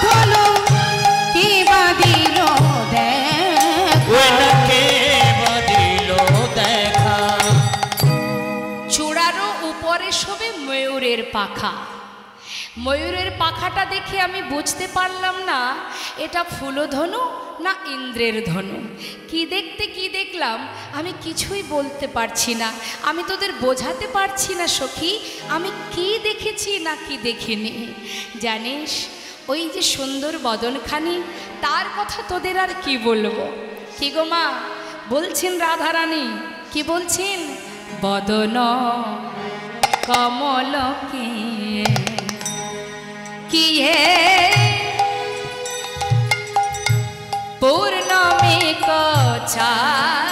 ধনু কি বাদিল দেখা কে বাদিল দেখা চূড়ারও উপরে শোভে ময়ূরের পাখা। ময়ূরের পাখাটা দেখে আমি বুঝতে পারলাম না এটা ফুলধনু না ইন্দ্রের ধনু। কি দেখতে কি দেখলাম আমি কিছুই বলতে পারছি না। আমি তোদের বোঝাতে পারছি না সখী আমি কি দেখেছি না কি দেখিনি। জানিস ওই যে সুন্দর বদনখানি তার কথা তোদের আর কি বলবো। কি গো মা বলছেন রাধারানী, কি বলছেন? বদন কমল কি পূর্ণমী কছাদ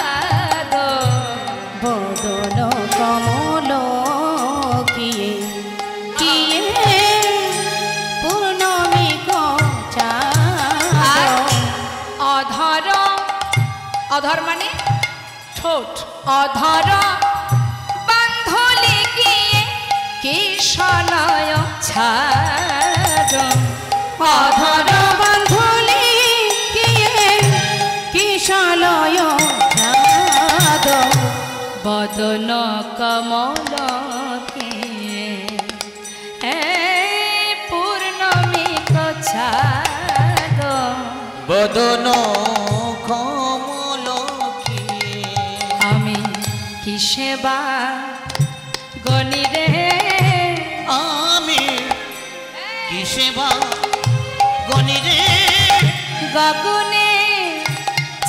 বদন কমল কিয়ে পূর্ণমী কছাদ অধর, অধর মানে ঠোঁট, অধর বান্ধলি গিয়ে কিশলয় ছাদ। অধর বান্ধলি কিয়ে কিশলয় ছাদ বদন কমল পূর্ণমী কছাদ। বদন কমল আমি কি সেবা গনি রে আমি কি সেবা গনি রে গগনে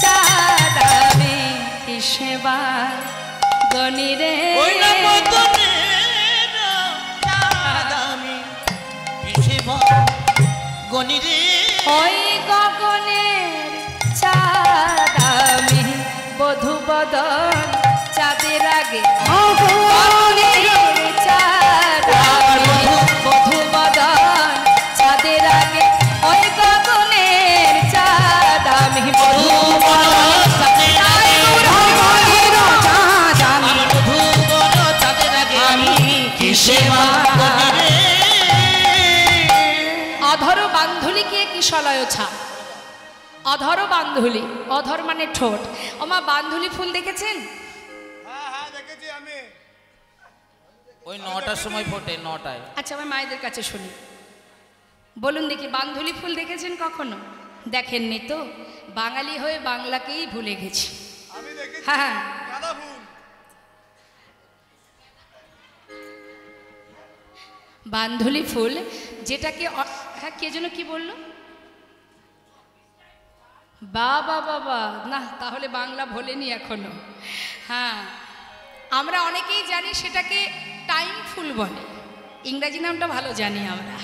চাঁদ আমি কি সেবা গনি রে ওই না বদনে চাঁদ আমি কি সেবা গনি রে ওই গগনের চাঁদ আমি বধূ বদন চাঁদের আগে গগনের চাঁদ আমি বধূ বদন চাঁদের আগে ওই গগনের চাঁদ আমি বধূ বদন চাঁদের আগে চাঁদ আমি আমার বধূ বড় চাঁদের আগে আমি কি সেবা গনি রে অধর বান্ধুলি কে কিশলয় ছা। অধর বান্ধুলি, অধর মানে ঠোঁট। ওমা বান্ধুলি ফুল দেখেছেন? ওই 9টার সময় ফোটে 9টায়। আচ্ছা আমার মায়েদের কাছে শুনি, বলুন দেখি বান্ধুলি ফুল দেখেছেন কখনো? দেখেননি তো? বাঙালি হয়ে বাংলাকেই ভুলে গেছি। হ্যাঁ বান্ধুলি ফুল যেটাকে হ্যাঁ কে যেন কি বললো? বাবা বাবা না তাহলে বাংলা ভোলেনি এখনো। হ্যাঁ আমরা অনেকেই জানি সেটাকে টাইম ফুল বলে, ইংরাজি নামটা ভালো জানি আমরা।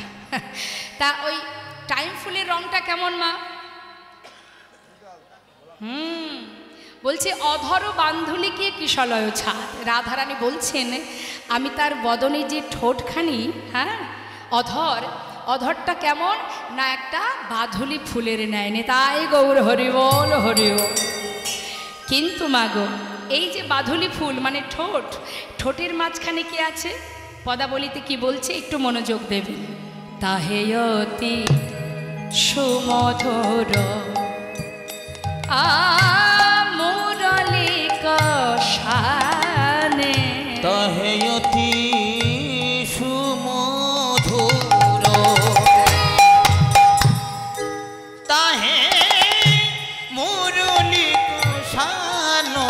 তা ওই টাইম ফুলের রংটা কেমন মা? বলছে অধর বান্ধুলিকে কিশলয় ছাদ। রাধারানী বলছেন আমি তার বদনে যে ঠোঁটখানি, হ্যাঁ অধর, অধরটা কেমন না একটা বাধুলি ফুলের ন্যায়। তাই গৌর হরি বল হরি বল। কিন্তু মাগো এই যে বাধুলি ফুল মানে ঠোঁট, ঠোঁটের মাঝখানে কি আছে? পদাবলিতে কি বলছে একটু মনোযোগ দেবেন। তাহে অতি সুমধুর মুরলি কষানে তাহে অতি সুমধুর তাহে মুরলি কষানো।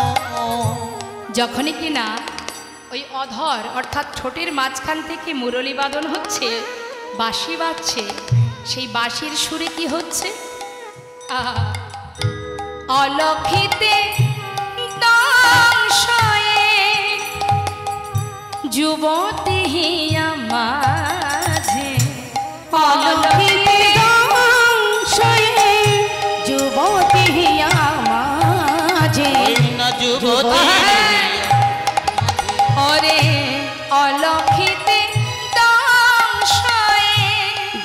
যখনই কিনা ওই অধর অর্থাৎ ঠোঁটের মাঝখান থেকে মুরলি বাদন হচ্ছে, বাঁশি বাজছে, সেই বাঁশির সুরে কি হচ্ছে? অলক্ষিতে দংশয়ে যুবতী হিয়া মাঝে, অলক্ষিতে দংশয়ে যুবতী হিয়া মাঝে না যুবতী ওরে অলক্ষিতে দংশয়ে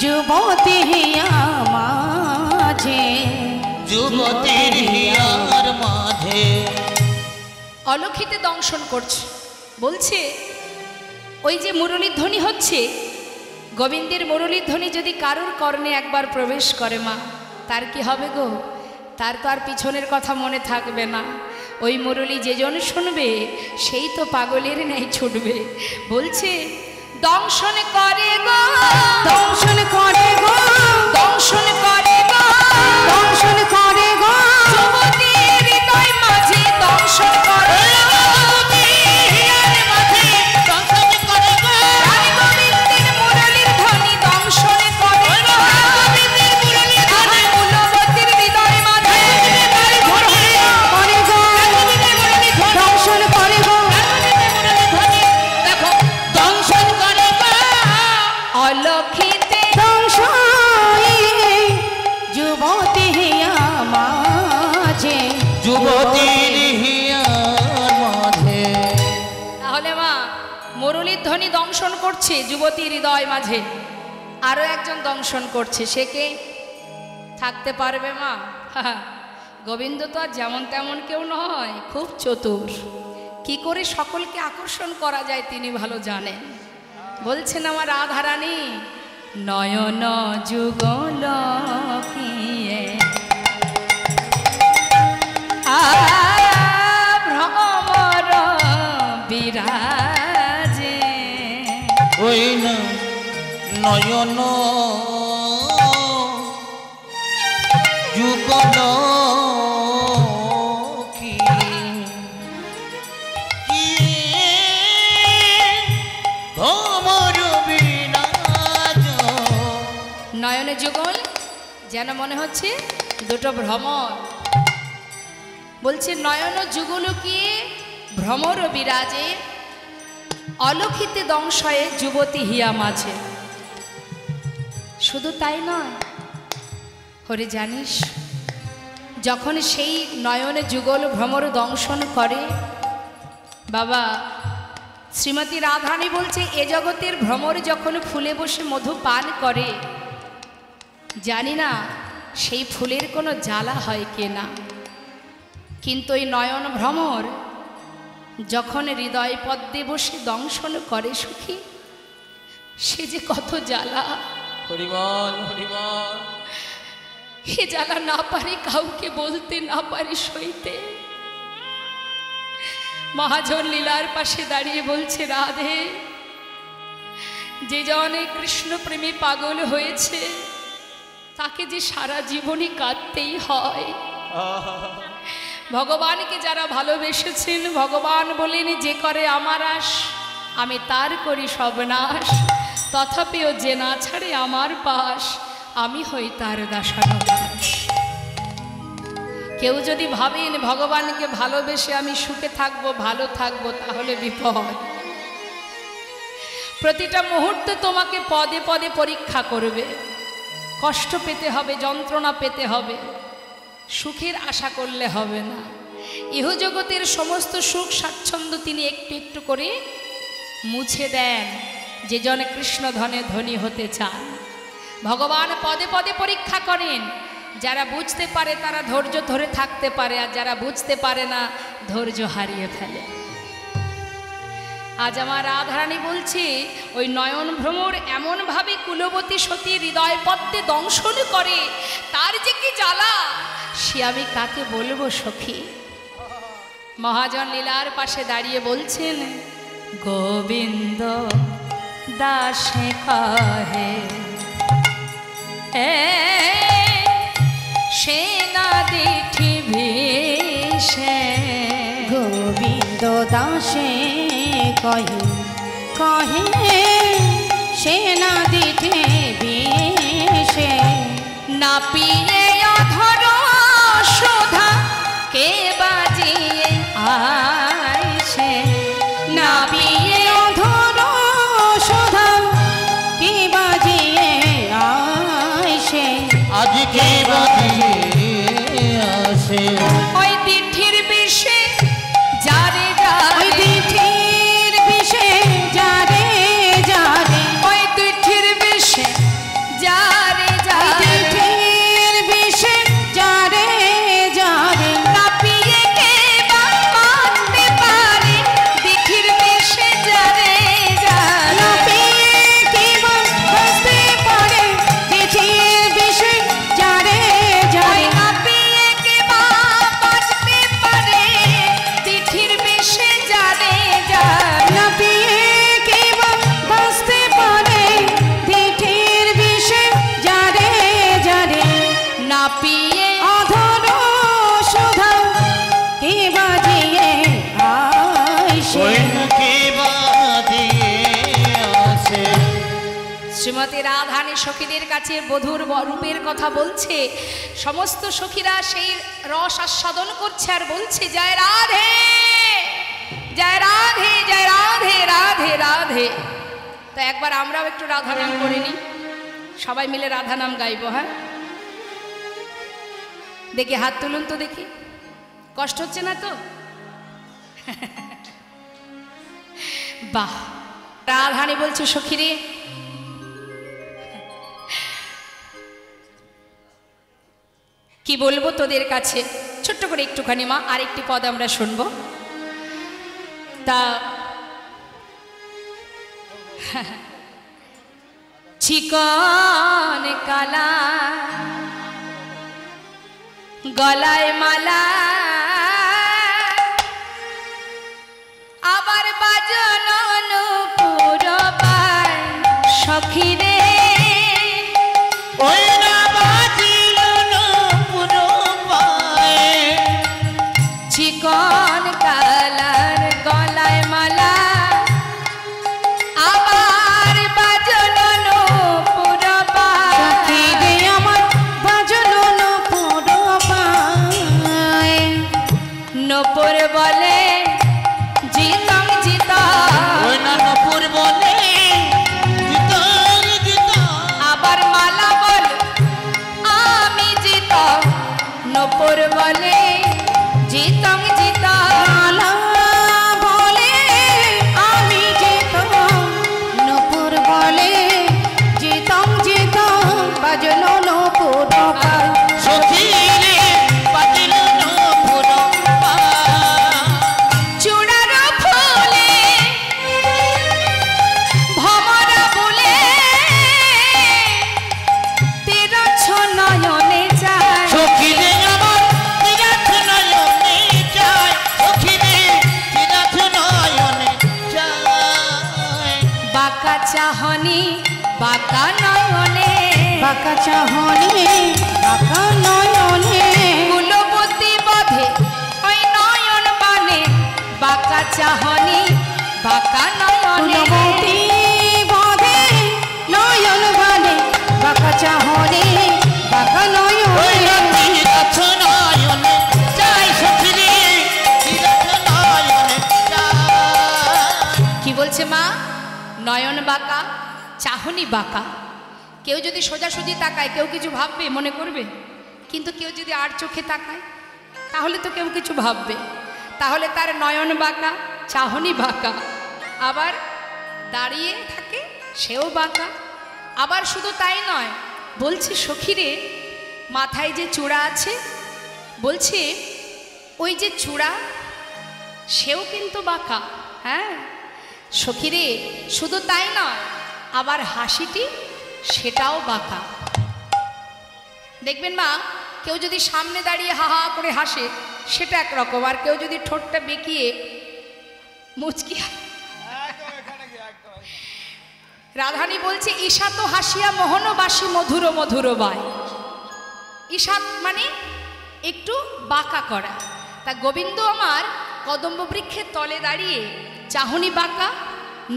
যুবতী হিয়া মাঝে যুবতীর হিয়ার মাঝে। অলক্ষিতে দংশন করছে, বলছে ওই যে মুরলীর ধ্বনি হচ্ছে গোবিন্দের মুরলীর ধ্বনি যদি কারুর কর্ণে একবার প্রবেশ করে মা, তার কি হবে গো? তার তো আর পিছনের কথা মনে থাকবে না। ওই মুরলী যেজন শুনবে সেই তো পাগলের ন্যায় ছুটবে। বলছে দংশন করে গো, দংশন করে গো, দংশন করে গো, দংশন করে গো, যুবতীর হৃদয় মাঝে দংশন করে গো, হিয়ার মাঝে দংশন করে গো, রানী গোবিন্দের মুরলীর ধ্বনি দংশন করে গো, গোবিন্দের মুরলীর ধ্বনি কুলবতীর হৃদয় মাঝে করে গো, দংশন করে গো, দেখো দংশন করে গো, অলক্ষিতে দংশনে যুবতী হিয়া মাঝে, যুবতীর হিয়ার মাঝে। তাহলে মা মুরলীর ধ্বনি দংশন করছে যুবতীর হৃদয় মাঝে, আরো একজন দংশন করছে, সে কে? থাকতে পারবে মা? গোবিন্দ তো আর যেমন তেমন কেউ নয়, খুব চতুর। কি করে সকলকে আকর্ষণ করা যায় তিনি ভালো জানেন। বলছেন আমার রাধারানী, নয়ন যুগল কিয়ে ভ্রমর বিরাজে, ওই না নয়ন যুগল কি ভ্রমর বিরাজ। নয়নে যুগল যেন মনে হচ্ছে দুটো ভ্রমর। বলছে নয়ন যুগল কি ভ্রমর বিরাজে, অলক্ষিতে দংশয়ে যুবতী হিয়া মাঝে। শুধু তাই নয়, হরে জানিস, যখন সেই নয়নে যুগল ভ্রমর দংশন করে বাবা, শ্রীমতী রাধারানী বলছে এ জগতের ভ্রমর যখন ফুলে বসে মধু পান করে, জানি না সেই ফুলের কোনো জ্বালা হয় কি না, কিন্তু এই নয়ন ভ্রমর যখন হৃদয় পদ্মে বসে দংশন করে সুখী, সে যে কত জ্বালা। হরিবল হরিবল। এ জ্বালা না পারি কাউকে বলতে, না পারি সইতে। মহাজন লীলার পাশে দাঁড়িয়ে বলছে রাধে, যে জনে কৃষ্ণ প্রেমে পাগল হয়েছে তাকে যে সারা জীবনই কাঁদতেই হয়। ভগবানকে যারা ভালোবেসেছেন, ভগবান বলেন যে করে আমার আশ আমি তার করি সর্বনাশ, তথাপিও যে না ছাড়ে আমার পাশ আমি হই তার দাসানুদাস। কেউ যদি ভাবেন ভগবানকে ভালোবেসে আমি সুখে থাকবো, ভালো থাকবো, তাহলে বিপদ। প্রতিটা মুহূর্তে তোমাকে পদে পদে পরীক্ষা করবে, কষ্ট পেতে হবে, যন্ত্রণা পেতে হবে, সুখের আশা করলে হবে না। ইহজগতের সমস্ত সুখ স্বাচ্ছন্দ্য তিনি একটু একটু করে মুছে দেন যে জন কৃষ্ণ ধনে ধনী হতে চান। ভগবান পদে পদে পরীক্ষা করেন, যারা বুঝতে পারে তারা ধৈর্য ধরে থাকতে পারে, আর যারা বুঝতে পারে না ধৈর্য হারিয়ে ফেলে। আজ আমার রাধারানী বলছি ওই নয়ন ভ্রমর এমনভাবে কুলবতী সতী হৃদয় পদ্মে দংশন করে, তার যে কি জ্বালা সে আমি কাকে বলবো সখী। মহাজন লীলার পাশে দাঁড়িয়ে বলছেন গোবিন্দ দাসে কহে সেনা দিঠি ভীষে, গোবিন্দ দাসে কহে কহে সেনা দিঠে বিষে, না পিয়ে অধর সুধা কে বাজিয়ে আইছে, না পিয়ে অধর সুধা কি বাজিয়ে আইসে, আজকে বাজিয়ে আসে ওই দিঠির বিষে যারে ওই যারে, দিঠির বিষে যারে যারে, ওই দিঠির বিষে যারে ওই যারে, দিঠির বিষে যারে যারে, না পিয়ে কে বা মানতে পারে, দিঠির বিষে শ্রীমতী রাধারানী সখীদের কাছে বধূর রূপের কথা বলছে। সমস্ত সখীরা সেই রস আস্বাদন করছে আর বলছে, জয় রাধে জয় রাধে জয় রাধে রাধে রাধে। তো একবার আমরাও একটু রাধা নাম করে নিই, সবাই মিলে রাধা নাম গাইব। হ্যাঁ, দেখি হাত তুলুন তো দেখি, কষ্ট হচ্ছে না তো? বাহ, রাধারানী বলছে, সখীরে কি বলবো তোদের কাছে, ছোট্ট করে একটুখানি মা আরেকটি পদ আমরা শুনবো। তা চিকন কালা গলায় মালা, আবার বাজন পুরবাই সখীরে, ওই না বাজিল পুরবাই। চিকন কালার গলায় মালা, আবার বাজন পুরবাই সখীরে আমার বাজন পুরবাই। নপুর বলে জিতং জিতা, ওই না নপুর বলে জিতং জিতা। আবার মালা বল আমি জিত, নপুর বলে জিতং জিতা। মালা বলে আমি যেতাম, নূপুর বলে যেতাম যেতাম, বাজলো নূপুর পাই। সখীরে বাজিল পুরবাই। চূড়ার ফুলে ভমরা বলে, তীরচ্ছ নয়নে যায়, সখীরে আমার তীরথ নয়নে যায়। সখীরে তীরথ নয়নে যায়। বাঁকা চাহনি বাঁকা নয়নে, বাঁকা চাহনি বাঁকা নয়নে, কুলবতী বধে ওই নয়ন বানে, বাঁকা চাহনি বাঁকা নয়নে। কুলবতী বাঁধে নয়ন বানে, বাঁকা চাহনি বাঁকা ওই না নয়নে। তীরথ নয়নে যায়। সখীরে তীরথ নয়নে যায়। কি বলছে মা? নয়ন বাঁকা চাহনি বাঁকা। কেউ যদি সোজাসুজি তাকায় কেউ কিছু ভাববে, মনে করবে, কিন্তু কেউ যদি আর চোখে তাকায় তাহলে তো কেউ কিছু ভাববে। তাহলে তার নয়ন বাঁকা চাহনি বাঁকা, আবার দাঁড়িয়ে থাকে সেও বাঁকা। আবার শুধু তাই নয়, বলছে সখীরে মাথায় যে চূড়া আছে, বলছে ওই যে চূড়া সেও কিন্তু বাঁকা। হ্যাঁ সখীরে, শুধু তাই নয়, আবার হাসিটি সেটাও বাঁকা। দেখবেন মা, কেউ যদি সামনে দাঁড়িয়ে হা হা করে হাসে সেটা একরকম, আর কেউ যদি ঠোঁটটা বেঁকিয়ে মুচকি রাধারানী বলছে, ঈশাত হাসিয়া মোহনবাসী মধুর মধুর বায়। ঈশাত মানে একটু বাঁকা করা। তা গোবিন্দ আমার কদম্ব বৃক্ষের তলে দাঁড়িয়ে চাহনি বাঁকা,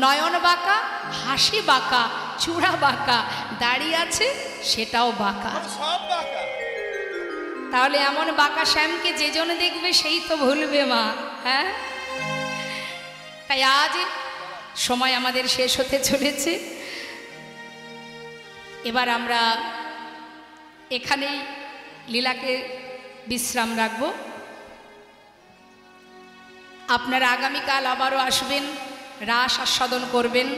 নয়ন বাঁকা, হাসি বাঁকা, চূড়া বাঁকা, দাঁড়িয়ে আছে সেটাও বাঁকা। তাহলে এমন বাঁকা শ্যামকে যে জন দেখবে সেই তো ভুলবে মা। হ্যাঁ, তাই আজ সময় আমাদের শেষ হতে চলেছে। এবার আমরা এখানেই লীলাকে বিশ্রাম রাখব। আপনারা আগামীকাল আবারও আসবেন, রাস আস্বাদন করবেন।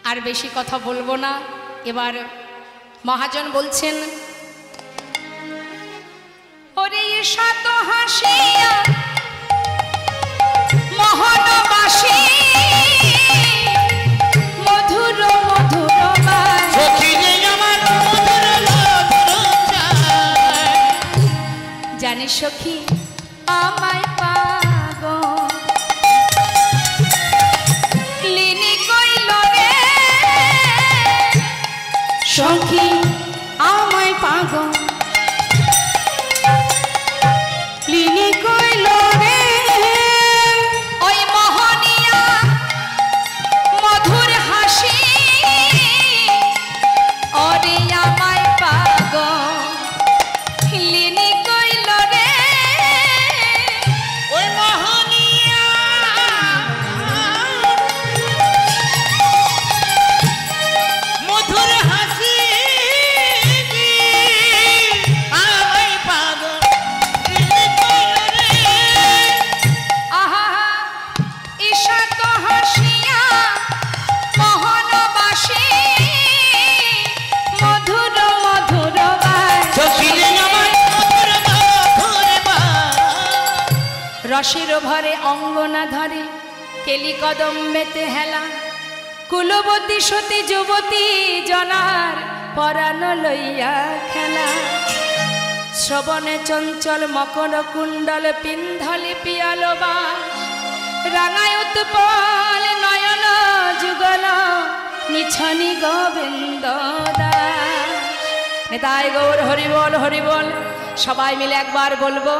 আর বেশি কথা বলবো না। এবার মহাজন বলছেন, ওরে ঈশাত হাসিয়া মোহনবাসী মধুর মধুর বায়। সখীরে আমার মধুর মধুর চায়। জানিস সখী আমায় পাগল লিনি কইল রে, সখী আমায় পাগল লিনি কইল রে, ওই মোহনিয়া মধুর হাসি হাসিয়া মোহনবাসী মধুর মধুর বাস সখিরে আমার মধুর মধুর বাস। রসের ভরে অঙ্গনা ধরে কেলি কদম্বেতে হেলা কুলবতী সতী যুবতী জনার পরাণ লইয়া খেলা শ্রবণে চঞ্চল মকর কুণ্ডল পিন্ধলি পিয়াল বাস রাঙায় উৎপল নয়ন যুগল নিছনি গোবিন্দ দাস। নেতায় গৌর হরিবল হরিবল সবাই মিলে একবার বলবো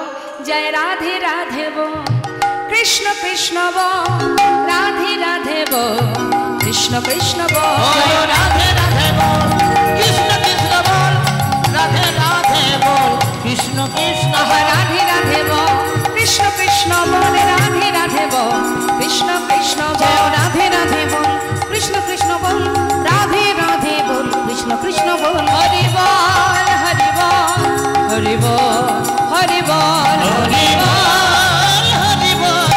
জয় রাধে রাধে বল কৃষ্ণ কৃষ্ণ বল রাধে রাধে বল কৃষ্ণ কৃষ্ণ বল ও রাধে রাধে বল কৃষ্ণ কৃষ্ণ বল রাধে রাধে বল কৃষ্ণ কৃষ্ণ আহা রাধে রাধে বল কৃষ্ণ কৃষ্ণ বল রাধে রাধে বল কৃষ্ণ কৃষ্ণ বল রাধে রাধে বল কৃষ্ণ কৃষ্ণ বল রাধে রাধে বল কৃষ্ণ কৃষ্ণ বল হরি বল হরি বল হরি বল হরি বল হরি বল হরি বল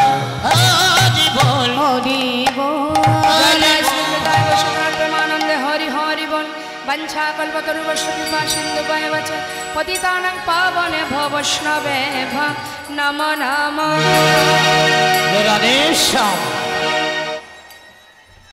হরি বল হরি বল জয় শ্রী পিতায় বৈষ্ণব প্রেমানন্দে হরি হরি বল বঞ্ছা কল্পতরুবশ্য কৃপা সিন্ধু বচ পতিতানাং পাবনে ভো বৈষ্ণবে ভ নমো নমঃ রাধে শ্যাম।